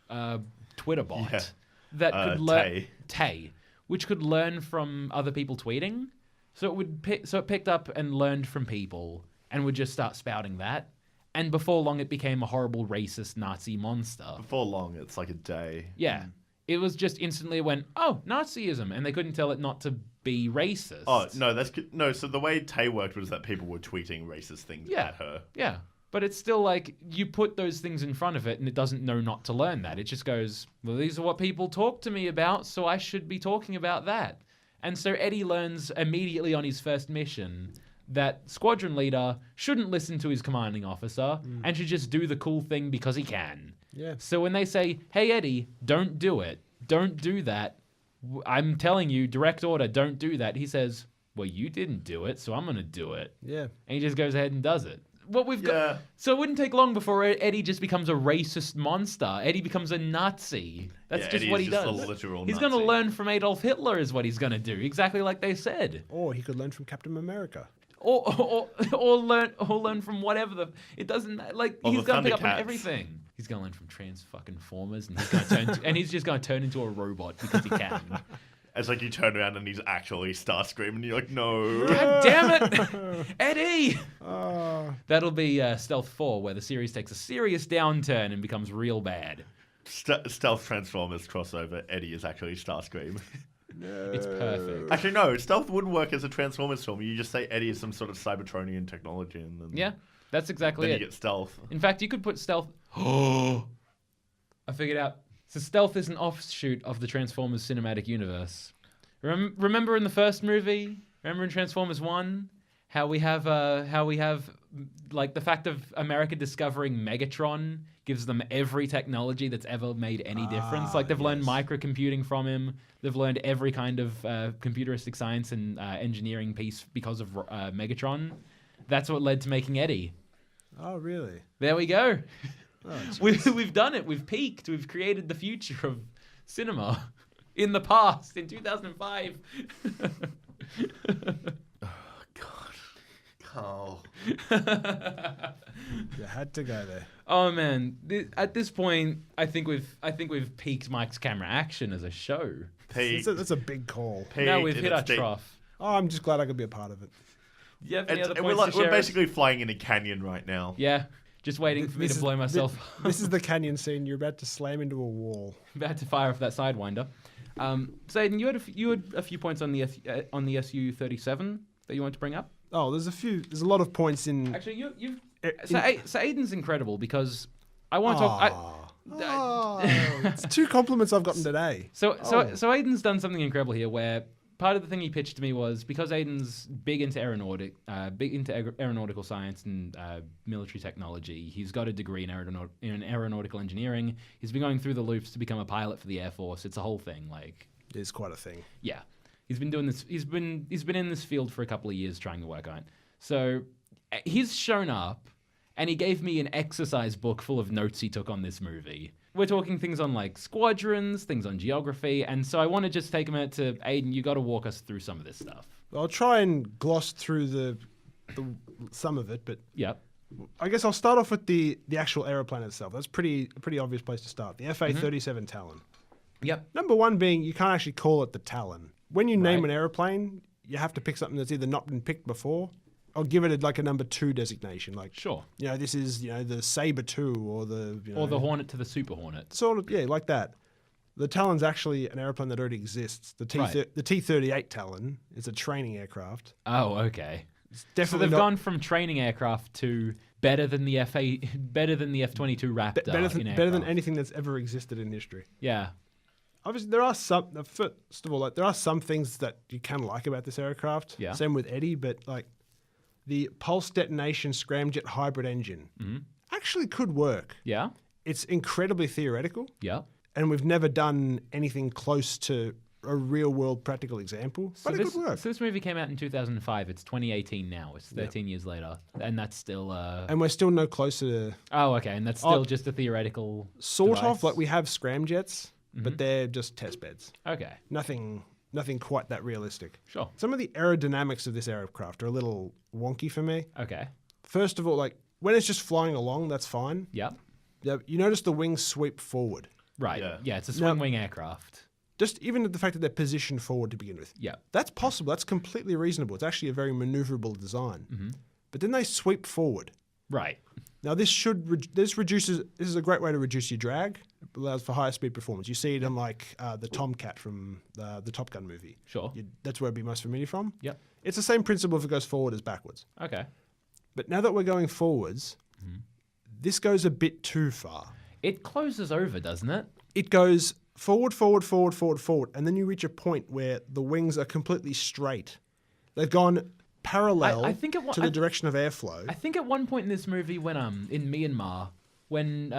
Twitter bot that could learn, Tay, which could learn from other people tweeting. So it picked up and learned from people and would just start spouting that. And before long, it became a horrible racist Nazi monster. Before long, it's like a day. Yeah. It was just instantly went, oh, Nazism, and they couldn't tell it not to be racist. Oh, no, so the way Tay worked was that people were tweeting racist things at her. Yeah, but it's still like, you put those things in front of it, and it doesn't know not to learn that. It just goes, well, these are what people talk to me about, so I should be talking about that. And so Eddie learns immediately on his first mission that squadron leader shouldn't listen to his commanding officer and should just do the cool thing because he can. Yeah. So when they say, hey, Eddie, don't do it. Don't do that. I'm telling you, direct order, don't do that. He says, well, you didn't do it, so I'm going to do it. Yeah. And he just goes ahead and does it. What we've got. So it wouldn't take long before Eddie just becomes a racist monster. Eddie becomes a Nazi. That's just Eddie's what he just does. a literal he's Nazi. going to learn from Adolf Hitler is what he's going to do. Exactly like they said. Or he could learn from Captain America. Or learn from whatever it doesn't like. He's going to pick up on everything. He's going to learn from Transformers, and he's just going to turn into a robot because he can. It's like you turn around and he's actually Starscream, and you're like, no. God damn it, Eddie! That'll be Stealth 4, where the series takes a serious downturn and becomes real bad. Stealth Transformers crossover. Eddie is actually Starscream. No. It's perfect. Actually, no. Stealth wouldn't work as a Transformers film. You just say Eddie is some sort of Cybertronian technology, and then that's exactly then it. You get Stealth. In fact, you could put Stealth. I figured out. So Stealth is an offshoot of the Transformers cinematic universe. Remember in the first movie? Remember in Transformers 1? How we have like the fact of America discovering Megatron gives them every technology that's ever made any difference. Like they've learned microcomputing from him. They've learned every kind of computeristic science and engineering piece because of Megatron. That's what led to making Eddie. Oh, really? There we go. Oh, we've done it. We've peaked. We've created the future of cinema in the past, in 2005. Carl. You had to go there. Oh man! At this point, I think we've peaked Mike's camera action as a show. That's a big call. Now we've hit our trough. Oh, I'm just glad I could be a part of it. Do you have any other points to share? We're basically flying in a canyon right now. Yeah, just waiting for me to blow myself. This is the canyon scene. You're about to slam into a wall. About to fire off that Sidewinder. So Aidan, you had a few points on the Su-37 that you wanted to bring up. Oh, there's a lot of points in. Actually, so Aidan's incredible because I want to talk. It's 2 compliments I've gotten today. So Aidan's done something incredible here, where part of the thing he pitched to me was because Aidan's big into aeronautical science and military technology. He's got a degree in aeronautical engineering. He's been going through the loops to become a pilot for the Air Force. It's a whole thing. Like, It's quite a thing. yeah, he's been doing this. He's been in this field for a couple of years trying to work on it. So he's shown up, and he gave me an exercise book full of notes he took on this movie. We're talking things on like squadrons, things on geography, and so I want to just take a minute to Aidan. You got to walk us through some of this stuff. I'll try and gloss through the some of it, but Yep. I guess I'll start off with the actual aeroplane itself. That's a pretty obvious place to start. The FA-37 Talon. Yep. Number one being you can't actually call it the Talon. When you name an aeroplane, you have to pick something that's either not been picked before, or give it a number 2 designation. Like, Sure. This is the Sabre 2 or the Or the Hornet to the Super Hornet. sort of like that. The Talon's actually an aeroplane that already exists. The T-38 Talon is a training aircraft. Oh, okay. It's So definitely they've not gone from training aircraft to better than the F-22 Raptor. better than anything that's ever existed in history. Yeah. Obviously, there are some. First of all, there are some things that you can like about this aircraft. Yeah. Same with Eddie, but the pulse detonation scramjet hybrid engine actually could work. Yeah. It's incredibly theoretical, Yeah. and we've never done anything close to a real world practical example. But it could work. So this movie came out in 2005. It's 2018 now. It's 13 years later, and that's still. And we're still no closer to Oh, okay, and that's still just a theoretical. sort device? of like we have scramjets, but they're just test beds. Okay. Nothing quite that realistic. Sure. Some of the aerodynamics of this aircraft are a little wonky for me. Okay. First of all, when it's just flying along, that's fine. Yeah. You notice the wings sweep forward. Right. Yeah. Yeah. It's a swing wing aircraft. Just even the fact that they're positioned forward to begin with. Yeah. That's possible. That's completely reasonable. It's actually a very maneuverable design. But then they sweep forward. Right. Now this reduces. This is a great way to reduce your drag. It allows for higher speed performance. You see it in the Tomcat from the Top Gun movie. Sure. That's where it'd be most familiar from. Yep. It's the same principle if it goes forward as backwards. Okay. But now that we're going forwards, this goes a bit too far. It closes over, doesn't it? It goes forward, forward, forward, forward, forward, and then you reach a point where the wings are completely straight. They've gone parallel I think to the direction of airflow. I think at one point in this movie, when in Myanmar, when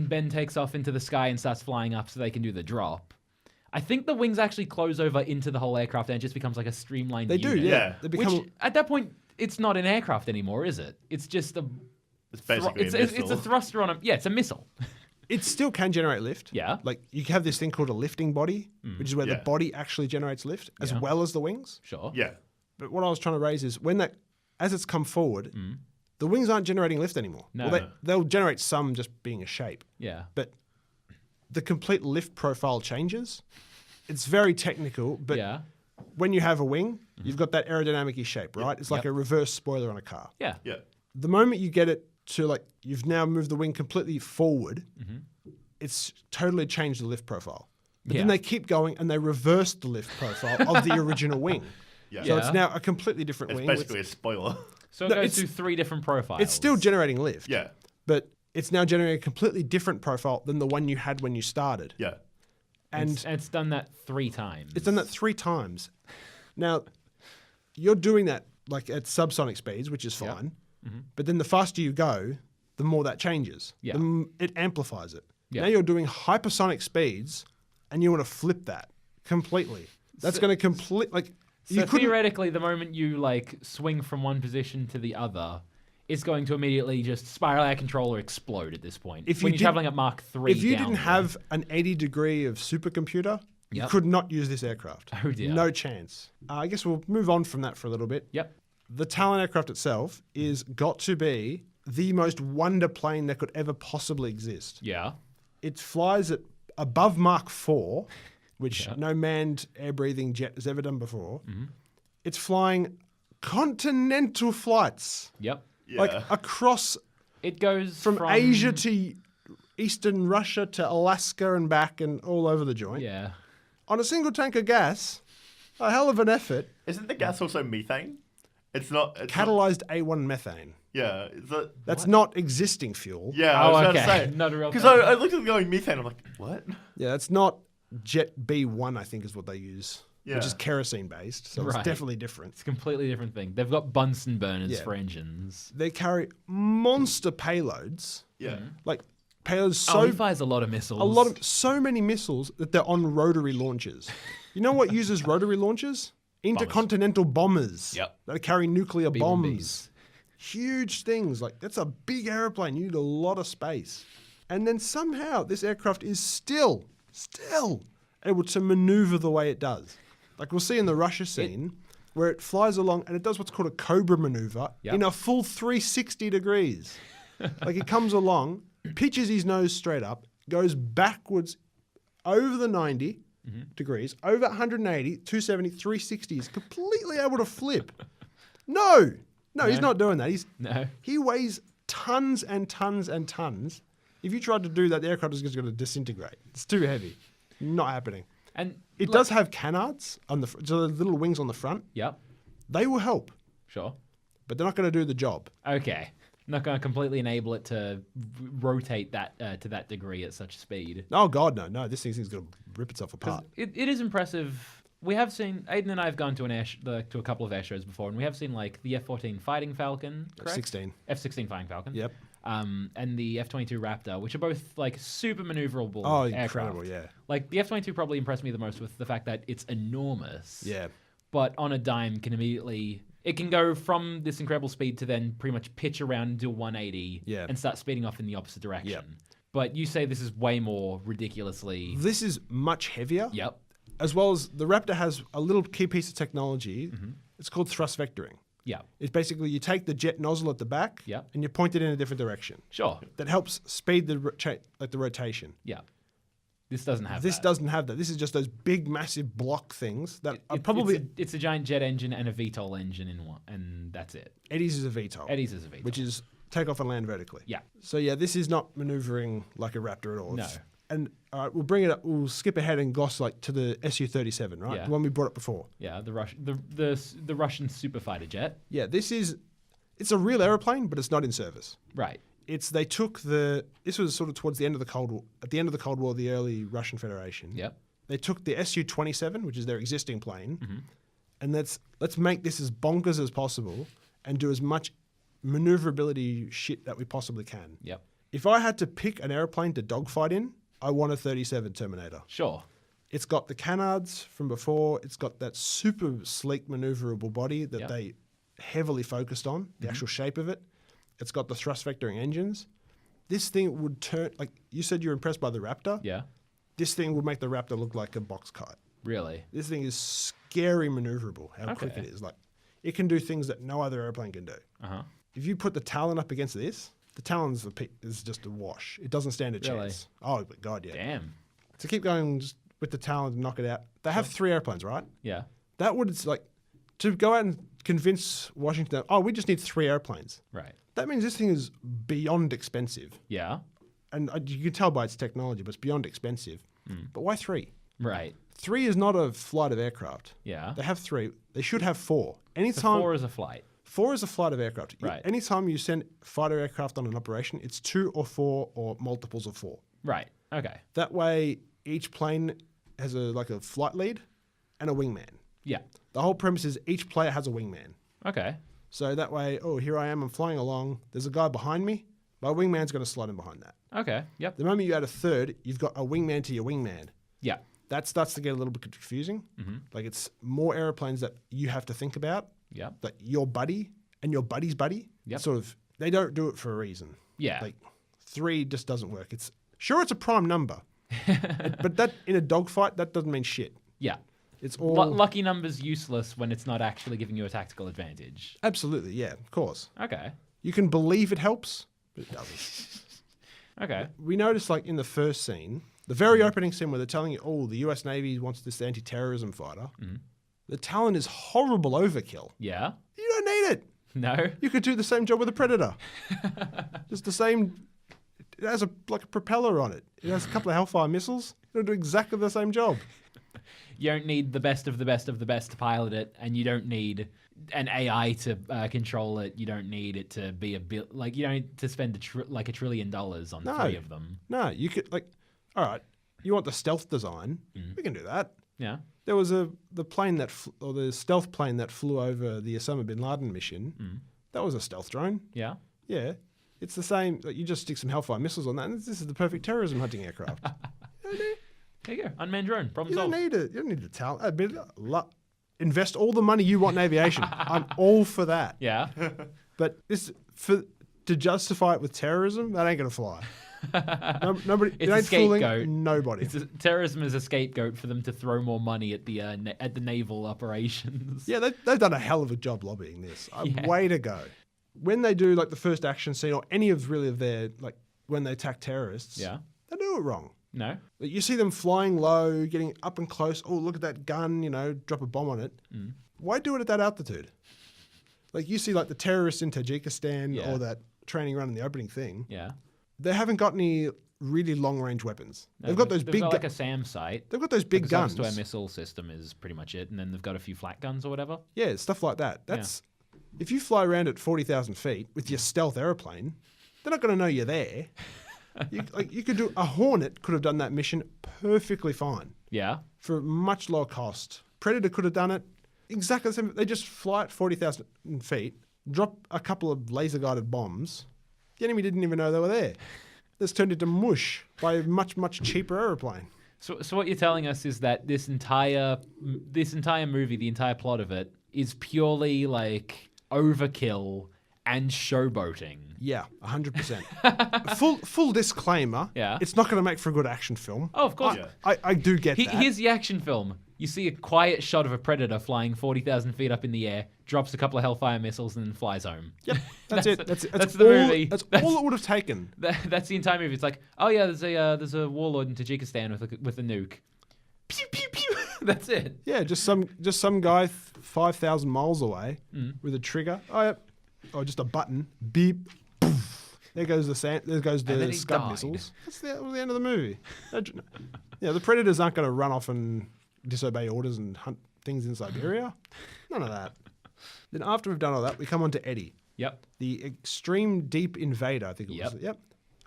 Ben takes off into the sky and starts flying up so they can do the drop, I think the wings actually close over into the whole aircraft and it just becomes like a streamlined They unit. do, yeah. Yeah. They become Which at that point, it's not an aircraft anymore, is it? It's just a. It's basically a missile. It's a thruster on a. Yeah, it's a missile. It still can generate lift. Yeah. Like you have this thing called a lifting body, which is where the Yeah. body actually generates lift as well as the wings. Sure. Yeah. But what I was trying to raise is as it's come forward, the wings aren't generating lift anymore. No. Well, they'll generate some just being a shape, Yeah. but the complete lift profile changes. It's very technical, but Yeah. when you have a wing, you've got that aerodynamic-y shape, right? It's like a reverse spoiler on a car. Yeah. Yeah. The moment you get it to you've now moved the wing completely forward, it's totally changed the lift profile. But then Yeah. they keep going and they reverse the lift profile of the original wing. Yeah. So Yeah. it's now a completely different It's wing. basically a spoiler. So it No, goes it's- through 3 different profiles. It's still generating lift. Yeah. But it's now generating a completely different profile than the one you had when you started. Yeah. And it's done that 3 times. it's done that 3 times. Now, you're doing that at subsonic speeds, which is fine. But then the faster you go, the more that changes. Yeah. It amplifies it. Yeah. Now you're doing hypersonic speeds, and you want to flip that completely. That's going to So theoretically, the moment you swing from one position to the other, it's going to immediately just spiral out of control or explode at this point. If when you you're did- traveling at Mach 3 If you didn't downward. have an 80 degree of supercomputer, you Yep. could not use this aircraft. Oh, dear. No chance. I guess we'll move on from that for a little bit. Yep. The Talon aircraft itself is got to be the most wonder plane that could ever possibly exist. Yeah. It flies at above Mach 4, which no manned air-breathing jet has ever done before. It's flying continental flights, Yeah. Yep. across It goes from Asia to eastern Russia to Alaska and back and all over the joint. Yeah. on a single tank of gas, a hell of an effort. Isn't the gas also methane? It's not. Catalyzed A1 methane. Yeah. That's not existing fuel. Yeah, I was about to say. Not a real Because thing. I looked at it going methane. I'm like, what? Yeah, that's not Jet B1, I think is what they use, Yeah. which is kerosene based. So it's Right. definitely different. It's a completely different thing. They've got Bunsen burners Yeah. for engines. They carry monster payloads, Yeah. like payloads So he fires a lot of missiles. so many missiles that they're on rotary launchers. You know what uses rotary launchers? Intercontinental bombers. Yep. That carry nuclear bombs. B-1Bs. Huge things. Like, that's a big airplane. You need a lot of space. And then somehow this aircraft is still able to maneuver the way it does. Like we'll see in the Russia scene where it flies along and it does what's called a cobra maneuver in a full 360 degrees. Like it comes along, pitches his nose straight up, goes backwards over the 90 degrees, over 180, 270, 360. He's completely able to flip. No, he's not doing that. He weighs tons and tons and tons. If you tried to do that, the aircraft is just going to disintegrate. It's too heavy. Not happening. And It does have canards on the so the little wings on the front. Yep. They will help, Sure. but they're not going to do the job. Okay. Not going to completely enable it to rotate that to that degree at such speed. Oh God, no! This thing's going to rip itself 'Cause apart. it is impressive. We have seen Aidan and I have gone to to a couple of air shows before, and we have seen like the F-14 Fighting Falcon, correct? F-16 Fighting Falcon. Yep. And the F-22 Raptor, which are both like super maneuverable Oh, aircraft. incredible! Yeah. Like the F-22 probably impressed me the most with the fact that it's enormous. Yeah. But on a dime it can go from this incredible speed to then pretty much pitch around and do a 180 and start speeding off in the opposite direction. Yep. But you say this is way more ridiculously... This is much heavier. Yep. As well as the Raptor has a little key piece of technology. It's called thrust vectoring. Yeah. It's basically you take the jet nozzle at the back and you point it in a different direction. Sure. That helps speed the rotation. Yeah. This doesn't have This that. doesn't have that. This is just those big, massive block things that are probably... It's a giant jet engine and a VTOL engine in one, and that's it. Eddie's is a VTOL. Eddie's is a VTOL. Which is take off and land vertically. Yeah. So yeah, this is not maneuvering like a Raptor at all. No. And all right, we'll bring it up. We'll skip ahead and gloss like to the Su-37, right? Yeah. The one we brought up before. Yeah, the Russian super fighter jet. Yeah, it's a real airplane, but it's not in service. Right. They took this was sort of towards the end of the Cold War, at the end of the Cold War, the early Russian Federation. Yep. They took the Su-27, which is their existing plane, and let's make this as bonkers as possible and do as much maneuverability shit that we possibly can. Yep. If I had to pick an airplane to dogfight in, I want a 37 Terminator. Sure. It's got the canards from before. It's got that super sleek maneuverable body that they heavily focused on, the actual shape of it. It's got the thrust vectoring engines. This thing would turn, like you said you were impressed by the Raptor. Yeah. This thing would make the Raptor look like a box kite. Really? This thing is scary maneuverable, how quick it is. Like, it can do things that no other airplane can do. Uh-huh. If you put the Talon up against this, the Talon's is just a wash. It doesn't stand a chance. Oh, my God, yeah. Damn. To keep going just with the Talon and knock it out, they have 3 airplanes, right? Yeah. That would, to go out and convince Washington, we just need 3 airplanes. Right. That means this thing is beyond expensive. Yeah. And you can tell by its technology, but it's beyond expensive. But why 3? Right. 3 is not a flight of aircraft. Yeah. They have 3. They should have 4. So Anytime 4 is a flight. 4 is a flight of aircraft. Right. Anytime you send fighter aircraft on an operation, it's 2 or 4 or multiples of 4. Right. Okay. That way, each plane has a flight lead and a wingman. Yeah. The whole premise is each player has a wingman. Okay. So that way, here I am, I'm flying along. There's a guy behind me. My wingman's going to slide in behind that. Okay. Yep. The moment you add a third, you've got a wingman to your wingman. Yeah. That starts to get a little bit confusing. Like it's more airplanes that you have to think about. Yep. Like your buddy and your buddy's buddy. Yep. Sort of, they don't do it for a reason. Yeah. Like 3 just doesn't work. It's a prime number, but that in a dogfight that doesn't mean shit. Yeah. It's all Lucky number's useless when it's not actually giving you a tactical advantage. absolutely, yeah, of course. Okay. You can believe it helps, but it doesn't. Okay. We noticed, like in the first scene, the very opening scene where they're telling you, the US Navy wants this anti-terrorism fighter. The Talon is horrible overkill. Yeah. You don't need it. No. You could do the same job with a Predator. Just the same. It has a propeller on it. It has a couple of Hellfire missiles. It'll do exactly the same job. You don't need the best of the best of the best to pilot it, and you don't need an AI to control it. You don't need it to be you don't need to spend $1 trillion on 3 of them. No, you could all right. You want the stealth design? We can do that. Yeah. There was the stealth plane that flew over the Osama bin Laden mission. That was a stealth drone. Yeah. Yeah, it's the same. You just stick some Hellfire missiles on that, and this is the perfect terrorism hunting aircraft. There you go. Unmanned drone. Problem You solved. don't need the talent. Invest all the money you want in aviation. I'm all for that. Yeah. But to justify it with terrorism, that ain't gonna fly. Nobody. It's it a ain't fooling scapegoat. nobody. Terrorism is a scapegoat for them to throw more money at the naval operations. Yeah, they've done a hell of a job lobbying this. Yeah. Way to go. When they do the first action scene or any of their when they attack terrorists, Yeah. they do it wrong. No. You see them flying low, getting up and close. Oh, look at that gun! Drop a bomb on it. Why do it at that altitude? You see the terrorists in Tajikistan or that training run in the opening thing. Yeah. They haven't got any really long range weapons. No, they've got those big. Got a SAM site. They've got those big guns. To our missile system is pretty much it, and then they've got a few flat guns or whatever. Yeah, stuff like that. That's if you fly around at 40,000 feet with your stealth aeroplane, they're not going to know you're there. You could do a Hornet could have done that mission perfectly fine. Yeah. For much lower cost. Predator could have done it exactly the same. They just fly at 40,000 feet, drop a couple of laser guided bombs. The enemy didn't even know they were there. This turned into mush by a much, much cheaper aeroplane. So what you're telling us is that this entire movie, the entire plot of it, is purely overkill and showboating. Yeah, 100%. Full disclaimer. Yeah. It's not going to make for a good action film. Oh, of course. I do get that. Here's the action film. You see a quiet shot of a Predator flying 40,000 feet up in the air, drops a couple of Hellfire missiles, and then flies home. Yep, that's it. That's the movie. That's all it would have taken. That's the entire movie. It's oh yeah, there's a warlord in Tajikistan with a nuke. Pew pew pew. That's it. Yeah, just some guy 5,000 miles away with a trigger. Oh, yep. Or just a button. Beep. Poof. There goes the Scud died. missiles. That was the end of the movie. Yeah, the Predators aren't going to run off and disobey orders and hunt things in Siberia. None of that. Then after we've done all that, we come on to Eddie. Yep. The Extreme Deep Invader, I think it was. Yep.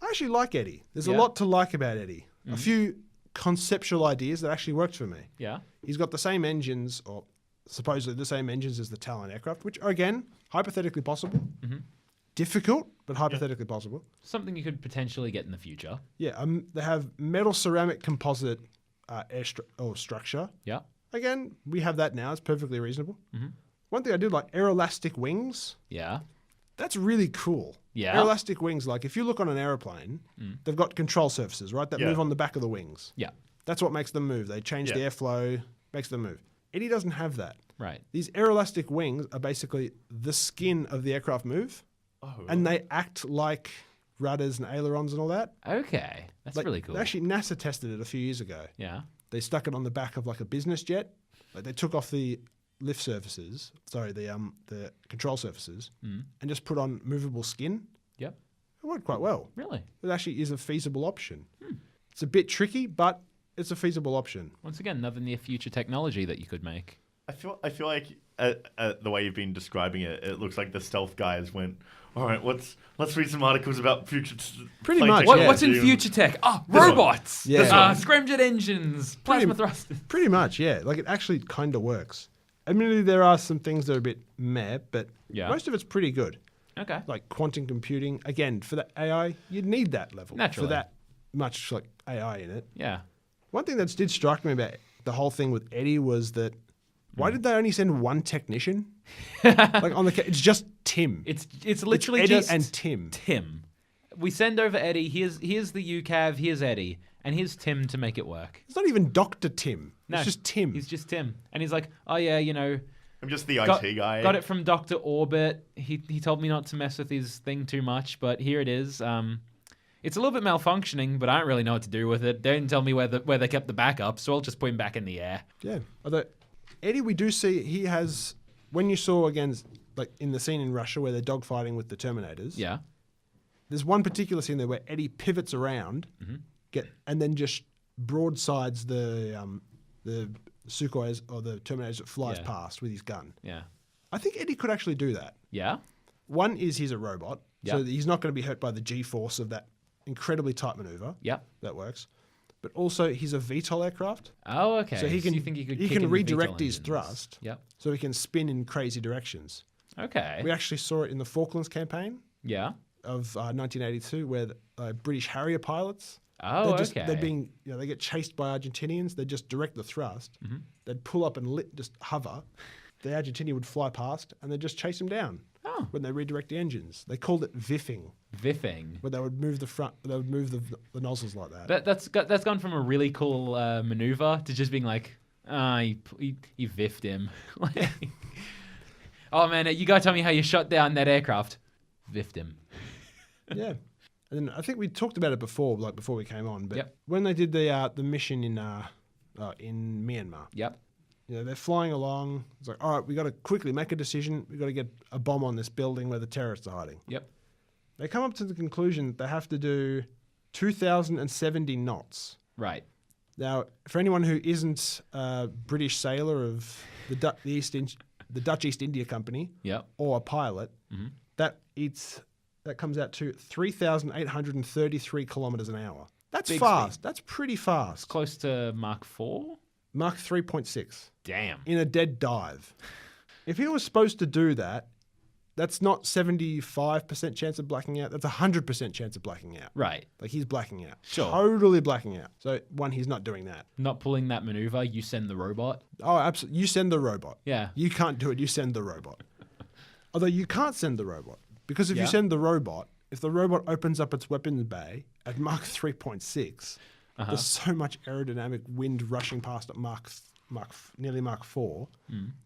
I actually like Eddie. There's a Yeah. lot to like about Eddie. A few conceptual ideas that actually worked for me. Yeah. He's got the same engines, or supposedly the same engines as the Talon aircraft, which are, again, hypothetically possible. Difficult, but hypothetically possible. Something you could potentially get in the future. Yeah, they have metal ceramic composite structure. Yeah. Again, we have that now. It's perfectly reasonable. One thing I did like, aeroelastic wings. Yeah. That's really cool. Yeah. Aeroelastic wings, if you look on an aeroplane, they've got control surfaces, right, that Yeah. move on the back of the wings. Yeah. That's what makes them move. They change the airflow, makes them move. Eddie doesn't have that. Right. These aeroelastic wings are basically the skin of the aircraft move, and they act like rudders and ailerons and all that. Okay. That's really cool. Actually, NASA tested it a few years ago. Yeah. They stuck it on the back of a business jet. They took off the lift surfaces, the control surfaces, and just put on movable skin. Yep. It worked quite well. Really? It actually is a feasible option. It's a bit tricky, but it's a feasible option. Once again, another near future technology that you could make. I feel like the way you've been describing it, it looks like the stealth guys went, all right, let's read some articles about future. Pretty plane much, technology." What's in future tech? Robots. Yeah. Scramjet engines. Plasma thrusters. Pretty much, yeah. It actually kind of works. Admittedly, there are some things that are a bit meh, but most of it's pretty good. Okay. Like quantum computing. Again, for that AI, you'd need that level. Naturally. For that much AI in it. Yeah. One thing that did strike me about the whole thing with Eddie was that why did they only send one technician? It's just Tim. It's literally Eddie just and Tim. Tim. We send over Eddie. Here's the UCAV. Here's Eddie, and here's Tim to make it work. It's not even Dr. Tim. No, it's just Tim. He's just Tim, and he's like, oh yeah, I'm just the IT guy. Got it from Dr. Orbit. He told me not to mess with his thing too much, but here it is. It's a little bit malfunctioning, but I don't really know what to do with it. They didn't tell me where they kept the backup, so I'll just put him back in the air. Yeah. Although Eddie, we do see he has, when you saw again, in the scene in Russia where they're dogfighting with the Terminators. Yeah. There's one particular scene there where Eddie pivots around, and then just broadsides the the Sukhois or the Terminators that flies Yeah. past with his gun. Yeah. I think Eddie could actually do that. Yeah. One is he's a robot, so Yep. he's not going to be hurt by the G-force of that incredibly tight maneuver. Yep. That works. But also, he's a VTOL aircraft, Oh, okay. so he can you think he could he kick can in the redirect VTOL his engines? thrust, Yep. so he can spin in crazy directions. Okay. We actually saw it in the Falklands campaign Yeah. of 1982, where the British Harrier pilots. Oh, They're okay. being, they get chased by Argentinians. They just direct the thrust. Mm-hmm. They'd pull up and just hover. The Argentinian would fly past, and they'd just chase them down Oh. when they redirect the engines. They called it viffing, Viffing. where they would move the front. They would move the nozzles like that. That's gone from a really cool maneuver to just being like, he viffed him. Like, oh man, you gotta tell me how you shot down that aircraft. Viffed him. Yeah, and I think we talked about it before, like before we came on. But Yep. when they did the mission in Myanmar, Yep. they're flying along. It's like, all right, we got to quickly make a decision. We got to get a bomb on this building where the terrorists are hiding. Yep. They come up to the conclusion that they have to do 2,070 knots. Right. Now, for anyone who isn't a British sailor of the Dutch East India Company Yep. or a pilot, Mm-hmm. that comes out to 3,833 kilometers an hour. That's Big fast. speed. That's pretty fast. Close to Mark 4. Mach 3.6 Damn. in a dead dive. If he was supposed to do that, that's not 75% chance of blacking out. That's 100% chance of blacking out. Right. Like he's blacking out. Sure. Totally blacking out. So one, he's not doing that. Not pulling that maneuver, you send the robot. Oh, absolutely. You send the robot. Yeah. You can't do it. You send the robot. Although you can't send the robot because if Yeah. you send the robot, if the robot opens up its weapons bay at Mach 3.6, there's so much aerodynamic wind rushing past at nearly Mach 4,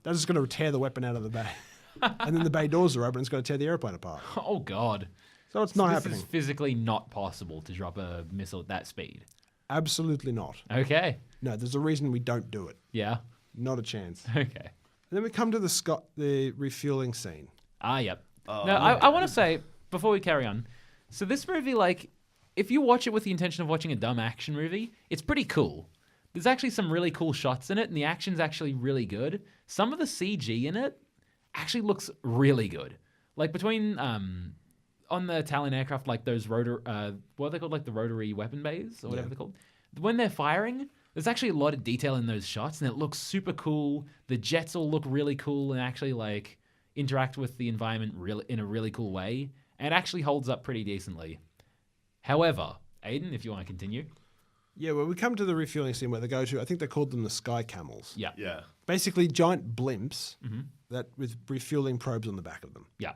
that's just going to tear the weapon out of the bay. And then the bay doors are open, it's going to tear the airplane apart. Oh god. So it's not This happening. is physically not possible to drop a missile at that speed. Absolutely not. Okay. No, there's a reason we don't do it. Yeah. Not a chance. Okay. And then we come to the refueling scene. Yep. Now, I want to say, before we carry on, so this movie, like, if you watch it with the intention of watching a dumb action movie, it's pretty cool. There's actually some really cool shots in it, and the action's actually really good. Some of the CG in it actually looks really good. Like, between, on the Italian aircraft, like those what are they called, like the rotary weapon bays, or whatever they're called? When they're firing, there's actually a lot of detail in those shots, and it looks super cool. The jets all look really cool and actually, like, interact with the environment in a really cool way, and it actually holds up pretty decently. However, Aidan, if you want to continue. Yeah, well, we come to the refueling scene where they go to, I think they called them the Sky Camels. Yeah. Yeah. Basically, giant blimps that with refueling probes on the back of them. Yeah.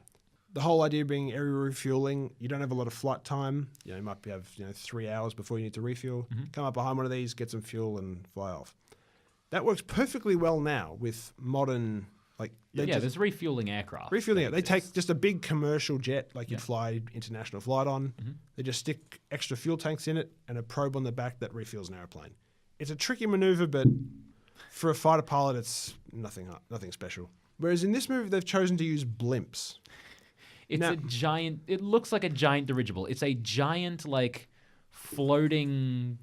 The whole idea being area refueling, you don't have a lot of flight time. You might have 3 hours before you need to refuel. Come up behind one of these, get some fuel, and fly off. That works perfectly well now with modern, like There's refueling aircraft. refueling it. that They take exist. just a big commercial jet, like you'd fly international flight on. They just stick extra fuel tanks in it and a probe on the back that refuels an airplane. It's a tricky maneuver, but for a fighter pilot, it's nothing special. Whereas in this movie, they've chosen to use blimps. It's Now- a giant. It looks like a giant dirigible. It's a giant, like, floating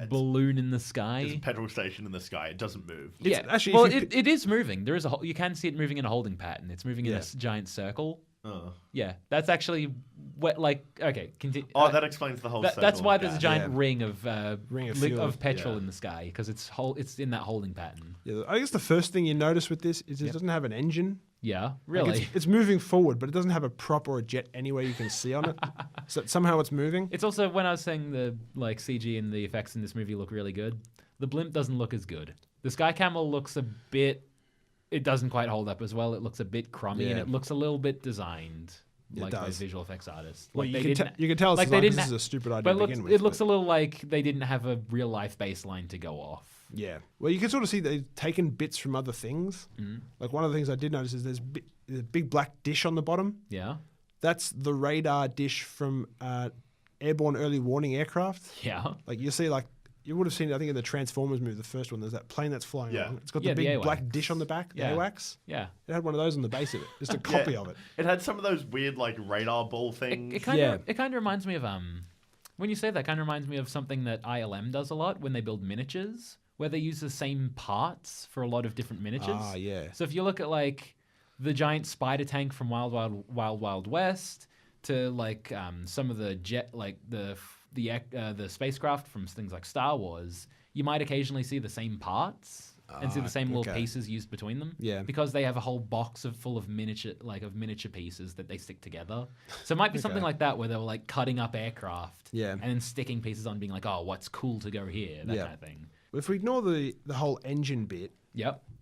balloon in the There's a sky. petrol station in the sky. It doesn't move. It's Yeah, actually, well, if you it is moving. There is you can see it moving in a holding pattern. It's moving in a giant circle. Oh. Yeah, that's actually okay. That explains the whole. That's circle why of there's a gas. giant ring of fuel. of petrol Yeah. in the sky because it's in that holding pattern. Yeah, I guess the first thing you notice with this is it doesn't have an engine. Yeah, Like, really. it's moving forward, but it doesn't have a prop or a jet anywhere you can see on it. So somehow it's moving. It's also when I was saying the CG and the effects in this movie look really good. The blimp doesn't look as good. The Sky Camel looks a bit. It doesn't quite hold up as well. It looks a bit crummy and Yeah. it looks a little bit designed It like does. those visual effects artists. Well, Like you they can, didn't- you can tell it's like they designed 'cause didn't this is a stupid idea But to begin with. it looks but- a little like they didn't have a real life baseline to go off. Yeah. Well, you can sort of see they've taken bits from other things. Mm-hmm. Like one of the things I did notice is there's a big black dish on the bottom. Yeah. That's the radar dish from airborne early warning aircraft. Yeah. Like you see, like you would have seen, I think in the Transformers movie, the first one, there's that plane that's flying Yeah. along. It's got Yeah, the the big black AWACS. dish on the back, the Yeah. AWACS. Yeah. It had one of those on the base of it, just a copy of it. It had some of those weird like radar ball things. It kind of reminds me of when you say that, kind of reminds me of something that ILM does a lot when they build miniatures, where they use the same parts for a lot of different miniatures. Ah, yeah. So if you look at like the giant spider tank from Wild West to like some of the the spacecraft from things like Star Wars, you might occasionally see the same parts and see the same little pieces used between them. Yeah. Because they have a whole box full of miniature pieces that they stick together. So it might be something like that where they were like cutting up aircraft and then sticking pieces on, being like, oh, what's cool to go here, that kind of thing. If we ignore the whole engine bit,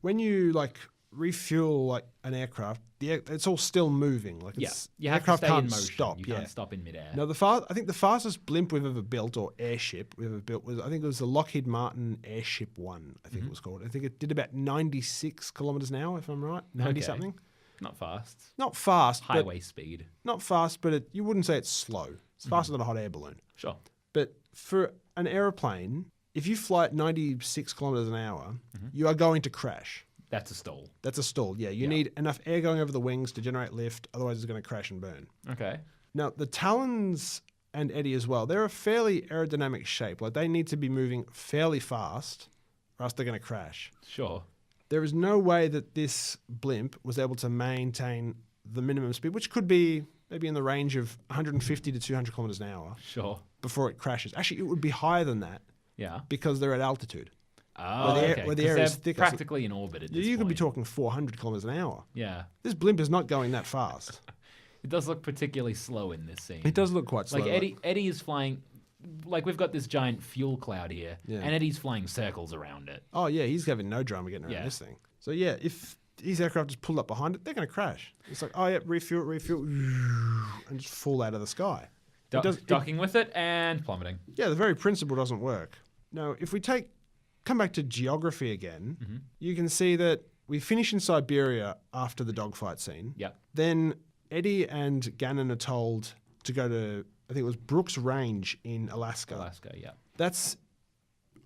when you like refuel like an aircraft, it's all still moving. Like it's, you have to stay in motion. Stop. You can't stop in midair. No, I think the fastest blimp we've ever built, or airship we've ever built, was, I think it was the Lockheed Martin Airship 1, I think it was called. I think it did about 96 kilometers an hour, if I'm right. 90 something. Not fast. Not fast. Highway speed. Not fast, but you wouldn't say it's slow. It's faster than a hot air balloon. Sure. But for an aeroplane, if you fly at 96 kilometers an hour, you are going to crash. That's a stall. That's a stall, yeah. You need enough air going over the wings to generate lift, otherwise it's going to crash and burn. Okay. Now, the Talons and Eddie as well, they're a fairly aerodynamic shape. Like, they need to be moving fairly fast, or else they're going to crash. Sure. There is no way that this blimp was able to maintain the minimum speed, which could be maybe in the range of 150 to 200 kilometers an hour. Sure. Before it crashes. Actually, it would be higher than that. Yeah. Because they're at altitude. Oh, where the air is thicker. Practically in orbit at this You could be point. talking 400 kilometers an hour. Yeah. This blimp is not going that fast. It does look particularly slow in this scene. It does look quite slow. Like Eddie is flying, like we've got this giant fuel cloud here, Yeah. and Eddie's flying circles around it. Oh, yeah, he's having no drama getting around this thing. So, yeah, if his aircraft is pulled up behind it, they're going to crash. It's like, oh, yeah, refuel, and just fall out of the sky. Docking with it and plummeting. Yeah, the very principle doesn't work. Now, if we come back to geography again, you can see that we finish in Siberia after the dogfight scene. Yep. Then Eddie and Gannon are told to go to, I think it was Brooks Range in Alaska. Alaska, yeah.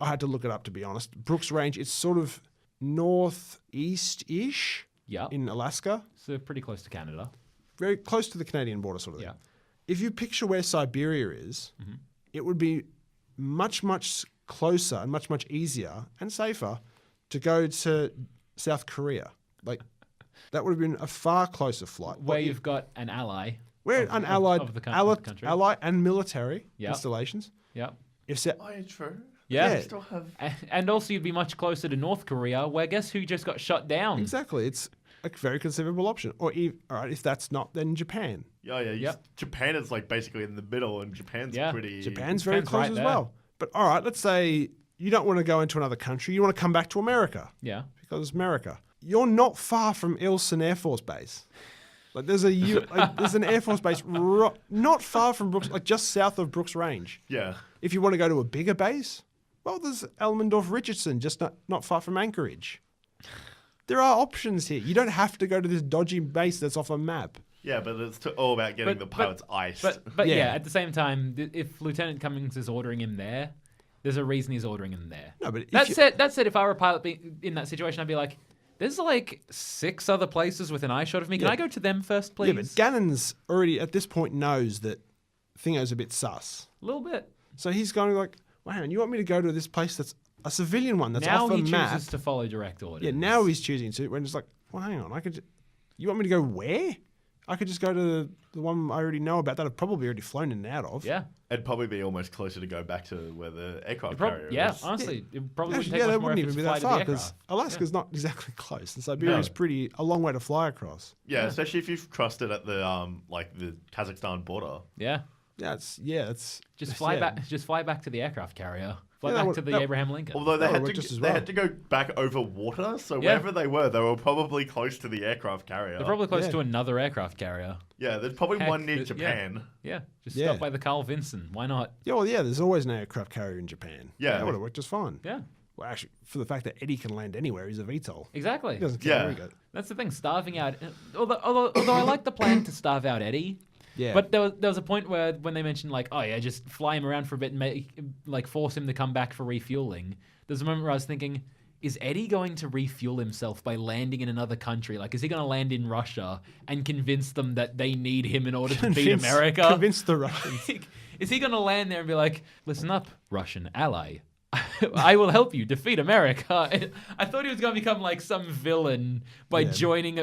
I had to look it up, to be honest. Brooks Range, it's sort of northeast-ish in Alaska. So pretty close to Canada. Very close to the Canadian border sort of thing. Yeah. If you picture where Siberia is, it would be much, much closer and much, much easier and safer to go to South Korea. Like, that would have been a far closer flight. Where you've got an ally. We're an allied of the country. ally and military installations. Yep. True. Yeah. Still have... And also you'd be much closer to North Korea, where guess who just got shot down? Exactly. It's a very considerable option. Or, all right, if that's not, then Japan. Japan is like basically in the middle, and Japan's pretty... Japan's very close right as there. well. But all right, let's say you don't want to go into another country. You want to come back to America. Yeah. Because it's America. You're not far from Ilsen Air Force Base. Like there's there's an Air Force base not far from Brooks, like just south of Brooks Range. Yeah. If you want to go to a bigger base, well, there's Elmendorf Richardson, just not far from Anchorage. There are options here. You don't have to go to this dodgy base that's off a map. Yeah, but it's all about getting the pilots iced. But yeah, at the same time, if Lieutenant Cummings is ordering him there, there's a reason he's ordering him there. No, but that said, if I were a pilot in that situation, I'd be like, there's like 6 other places within eyeshot of me. Can I go to them first, please? Yeah, but Gannon's already at this point knows that Thingo's a bit sus. A little bit. So he's going like, wow, you want me to go to this place that's a civilian one that's now off a map? Now he chooses to follow direct orders. Yeah, now he's choosing to. When it's like, well, hang on, you want me to go where? I could just go to the one I already know about that I've probably already flown in and out of. Yeah. It'd probably be almost closer to go back to where the aircraft carrier is. Yeah, honestly. It probably wouldn't take that much more wouldn't effort even be to fly that to the far aircraft. because Alaska's not exactly close, and Siberia's a long way to fly across. Yeah, especially if you've crossed it at the the Kazakhstan border. Yeah. Just fly back. Just fly back to the aircraft carrier. Fly back to the Abraham Lincoln. Although they had to go back over water, so wherever they were probably close to the aircraft carrier. They're probably close to another aircraft carrier. Yeah, there's probably one near Japan. Yeah. Just stop by the Carl Vinson. Why not? Yeah, well, there's always an aircraft carrier in Japan. Yeah. That would have worked just fine. Yeah. Well, actually, for the fact that Eddie can land anywhere, he's a VTOL. Exactly. He doesn't care where he goes. That's the thing, starving out. Although I like the plan to starve out Eddie. Yeah. But there was a point where when they mentioned just fly him around for a bit and force him to come back for refueling. There's a moment where I was thinking, is Eddie going to refuel himself by landing in another country? Like, is he going to land in Russia and convince them that they need him in order to beat America? Convince the Russians. Is he going to land there and be like, listen up, Russian ally? I will help you defeat America. I thought he was going to become like some villain by joining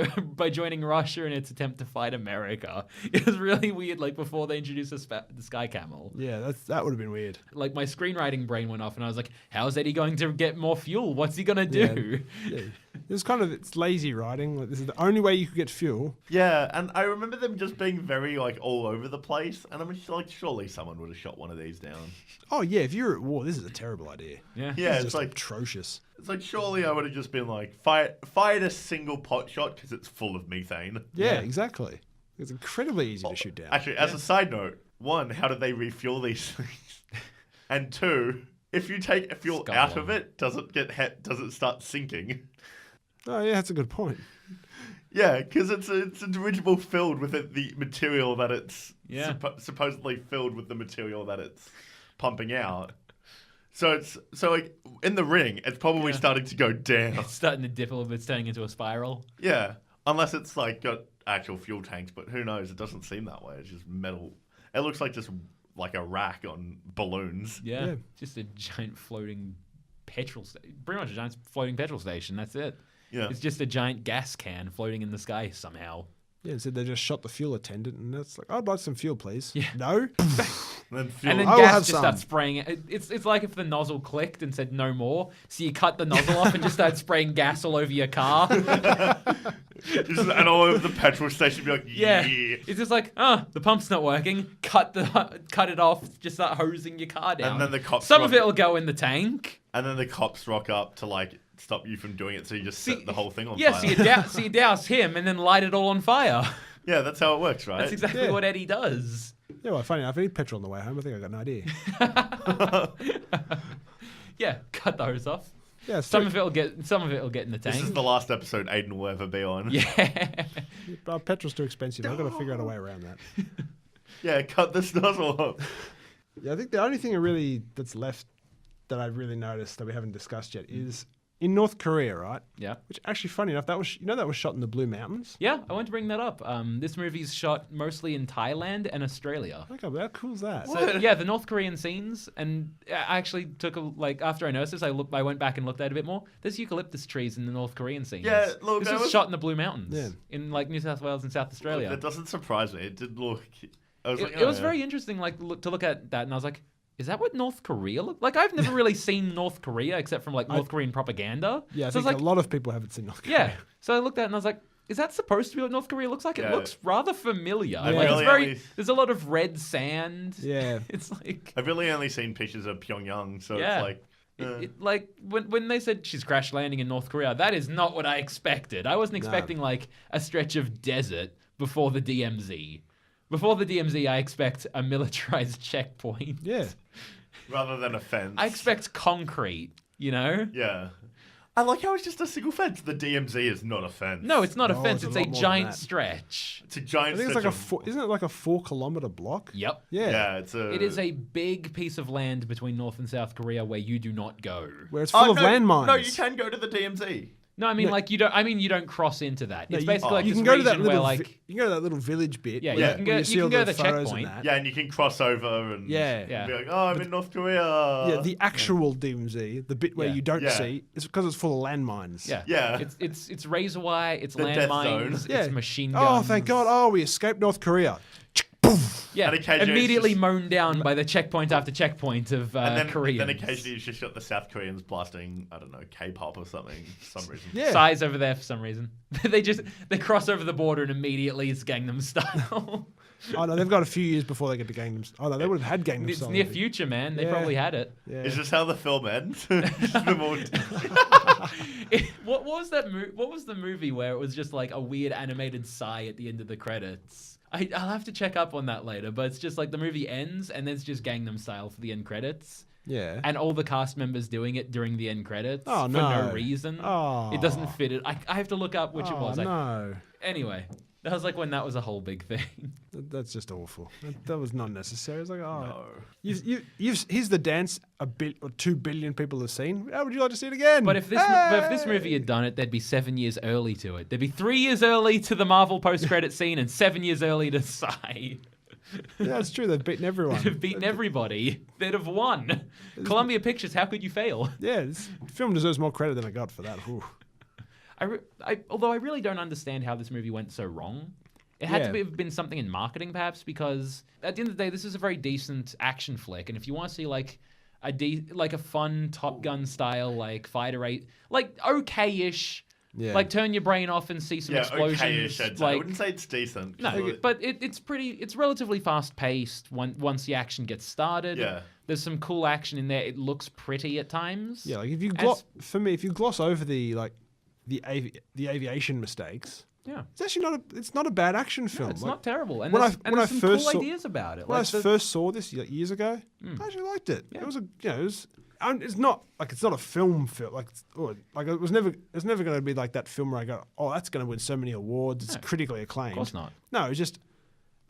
Russia in its attempt to fight America. It was really weird. Like before they introduced the Sky Camel. Yeah, that would have been weird. Like my screenwriting brain went off, and I was like, "How is Eddie going to get more fuel? What's he gonna do?" Yeah. It's lazy writing. Like, this is the only way you could get fuel. Yeah, and I remember them just being very like all over the place, and I'm just like, surely someone would have shot one of these down. Oh yeah, if you're at war, this is a terrible idea. Yeah, Yeah, It's it's just like atrocious. it's like surely I would have just been like fired a single pot shot because it's full of methane. Yeah, exactly. It's incredibly easy to shoot down. Actually, as a side note, one, how do they refuel these things? And two, if you take fuel Skull out on. of it, does it start sinking? Oh yeah, that's a good point. Yeah, because it's a dirigible filled with the material that it's supposedly filled with the material that it's pumping out. So like in the ring, it's probably starting to go down. it's starting to dip a little bit. It's turning into a spiral. Yeah, unless it's like got actual fuel tanks, but who knows? It doesn't seem that way. It's just metal. It looks like just like a rack on balloons. Yeah, just a giant floating petrol station. Pretty much a giant floating petrol station. That's it. Yeah. It's just a giant gas can floating in the sky somehow. Yeah, so they just shot the fuel attendant, and that's like, I'd like some fuel, please. Yeah. No. And then fuel. And then I will gas have just some. starts spraying it. It's like if the nozzle clicked and said no more. So you cut the nozzle off and just start spraying gas all over your car. And all over the petrol station be like, Yeah. It's just like, the pump's not working. Cut it off. Just start hosing your car down. And then the cops Some of it will go in the tank. And then the cops rock up to like stop you from doing it, so you just set the whole thing on Yeah, fire. so you douse him and then light it all on fire. Yeah, that's how it works, right? That's exactly what Eddie does. Yeah, well, funny enough, I need petrol on the way home. I think I got an idea. Yeah, cut the hose off. Yeah, Some of it will get in the tank. This is the last episode Aidan will ever be on. Yeah. Petrol's too expensive. I've got to figure out a way around that. Yeah, cut this nozzle off. Yeah, I think the only thing that's left that I really noticed that we haven't discussed yet is in North Korea, right? Yeah. Which actually, funny enough, that was shot in the Blue Mountains. Yeah, I want to bring that up. This movie's shot mostly in Thailand and Australia. Okay, but how cool is that? So yeah, the North Korean scenes, and I actually took after I noticed this, I went back and looked at it a bit more. There's eucalyptus trees in the North Korean scenes. Yeah, look, this was shot in the Blue Mountains, in like New South Wales and South Australia. That doesn't surprise me. It did look. It was very interesting, to look at that, and I was like, is that what North Korea looked like? I've never really seen North Korea except from like North Korean propaganda. Yeah, I so think a lot of people haven't seen North Korea. Yeah. So I looked at it and I was like, is that supposed to be what North Korea looks like? It Yeah. looks rather familiar. I've Like really there's a lot of red sand. Yeah. It's like I've really only seen pictures of Pyongyang, so Yeah. it's like. like when they said she's crash landing in North Korea, that is not what I expected. I wasn't expecting like a stretch of desert before the DMZ. Before the DMZ, I expect a militarized checkpoint. Yeah. Rather than a fence. I expect concrete, you know? Yeah. I like how it's just a single fence. The DMZ is not a fence. No, it's not a No, fence. it's It's a a lot more than giant that. stretch. It's a giant I think it's stretch like isn't it like a 4-kilometer block? Yep. Yeah. Yeah, it's a. It is a big piece of land between North and South Korea where you do not go. Where it's full of landmines. No, you can go to the DMZ. No, I mean you don't. I mean you don't cross into that. It's basically like you this can go to that region where little like you can go to that little village bit. Yeah, where you can where go- see you all can go to the photos and checkpoint. that. Yeah, and you can cross over and Yeah. Yeah. be like, oh, I'm in North Korea. Yeah, the actual DMZ, the bit where Yeah. you don't Yeah. see, it's because it's full of landmines. yeah, Yeah. It's razor wire, it's The death landmines, zone. Yeah. it's machine guns. Oh, thank God. Oh, we escaped North Korea. Yeah, And occasionally immediately it's just- mown down by the checkpoint after checkpoint of Koreans. then occasionally you just got the South Koreans blasting, I don't know, K-pop or something for some reason. Yeah. Psy's over there for some reason. they cross over the border and immediately it's Gangnam Style. Oh, no, they've got a few years before they get to Gangnam Style. Oh, no, they would have had Gangnam It's Style. near already. future, man. They Yeah. probably had it. Yeah. Is this how the film ends? Just them all- What was that? What was the movie where it was just like a weird animated sigh at the end of the credits? I'll have to check up on that later, but it's just like the movie ends and then it's just Gangnam Style for the end credits. Yeah. And all the cast members doing it during the end credits Oh, for no. no reason. Oh. It doesn't fit it. I have to look up which it was. No. Anyway, that was like when that was a whole big thing. That's just awful. That was not necessary. It's like, oh, No. here's the dance 2 billion people have seen. How would you like to see it again? But if this movie had done it, they'd be 7 years early to it. They'd be 3 years early to the Marvel post-credit scene and 7 years early to Psy. Yeah, it's true. They've beaten everyone. They've beaten everybody. They'd have won. Columbia Pictures, how could you fail? Yeah, this film deserves more credit than it got for that. Ooh. Although I really don't understand how this movie went so wrong. It had Yeah. to have been something in marketing, perhaps, because at the end of the day, this is a very decent action flick, and if you want to see like a fun Top Gun style like fighter rate, like okay-ish, Yeah. like turn your brain off and see some explosions. Okay-ish, I'd say. I wouldn't say it's decent. No, but it's relatively fast paced once the action gets started. Yeah. There's some cool action in there. It looks pretty at times. Yeah, like if you if you gloss over the aviation mistakes, Yeah. it's actually not a bad action film. No, it's Like, not terrible. And when there's some cool saw- ideas about it. when Like I first saw this years ago, I actually liked it. Yeah. It was it's not a film like it was never going to be like that film where I go, oh, that's going to win so many awards. It's critically acclaimed. Of course not. No, it's just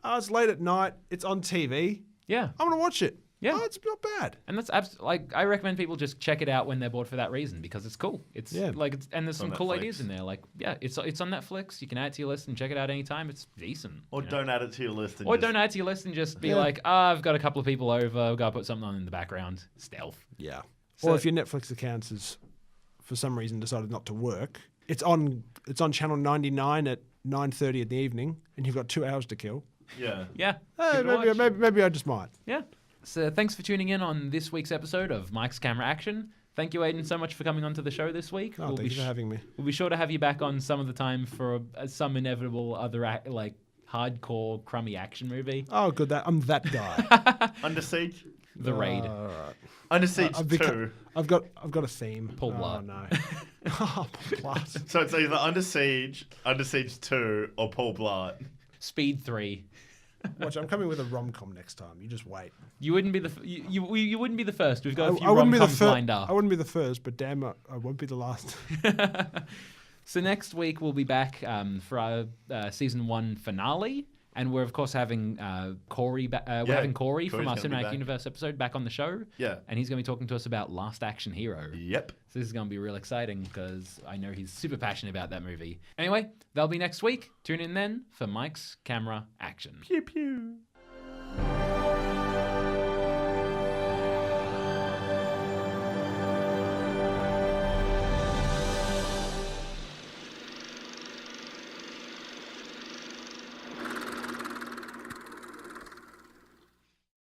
it's late at night. It's on TV. Yeah. I'm going to watch it. Yeah. Oh, it's not bad. And that's I recommend people just check it out when they're bored for that reason because it's cool. It's and there's some on cool Netflix. ideas in there. Like it's on Netflix. You can add it to your list and check it out anytime. It's decent. Or don't add it to your list. Or don't add to your list and just be like, I've got a couple of people over. I've got to put something on in the background. Stealth. Yeah. So- Or if your Netflix account has, for some reason, decided not to work, it's on channel 99 at 9:30 in the evening, and you've got 2 hours to kill. Yeah. Yeah. Hey, Give it a watch. maybe I just might. Yeah. So thanks for tuning in on this week's episode of Mike's Camera Action. Thank you, Aidan, so much for coming onto the show this week. Oh, thank you for having me. We'll be sure to have you back on some of the time for some inevitable other hardcore crummy action movie. Oh, good. I'm that guy. Under Siege. The Raid. All right. Under Siege 2. I've got a theme. Paul Oh Blart. no. Oh, Paul Blart. So it's either Under Siege 2, or Paul Blart. Speed 3. Watch, I'm coming with a rom-com next time. You just wait. You wouldn't be you wouldn't be the first. We've got a few I wouldn't be the rom-coms first. lined up. I wouldn't be the first, but damn, I won't be the last. So next week we'll be back for our season 1 finale, and we're of course having Corey. We're having Corey from our Corey's gonna be Cinematic back. Universe episode back on the show. Yeah. And he's going to be talking to us about Last Action Hero. Yep. So this is going to be real exciting because I know he's super passionate about that movie. Anyway, that'll be next week. Tune in then for Mike's Camera Action. Pew pew.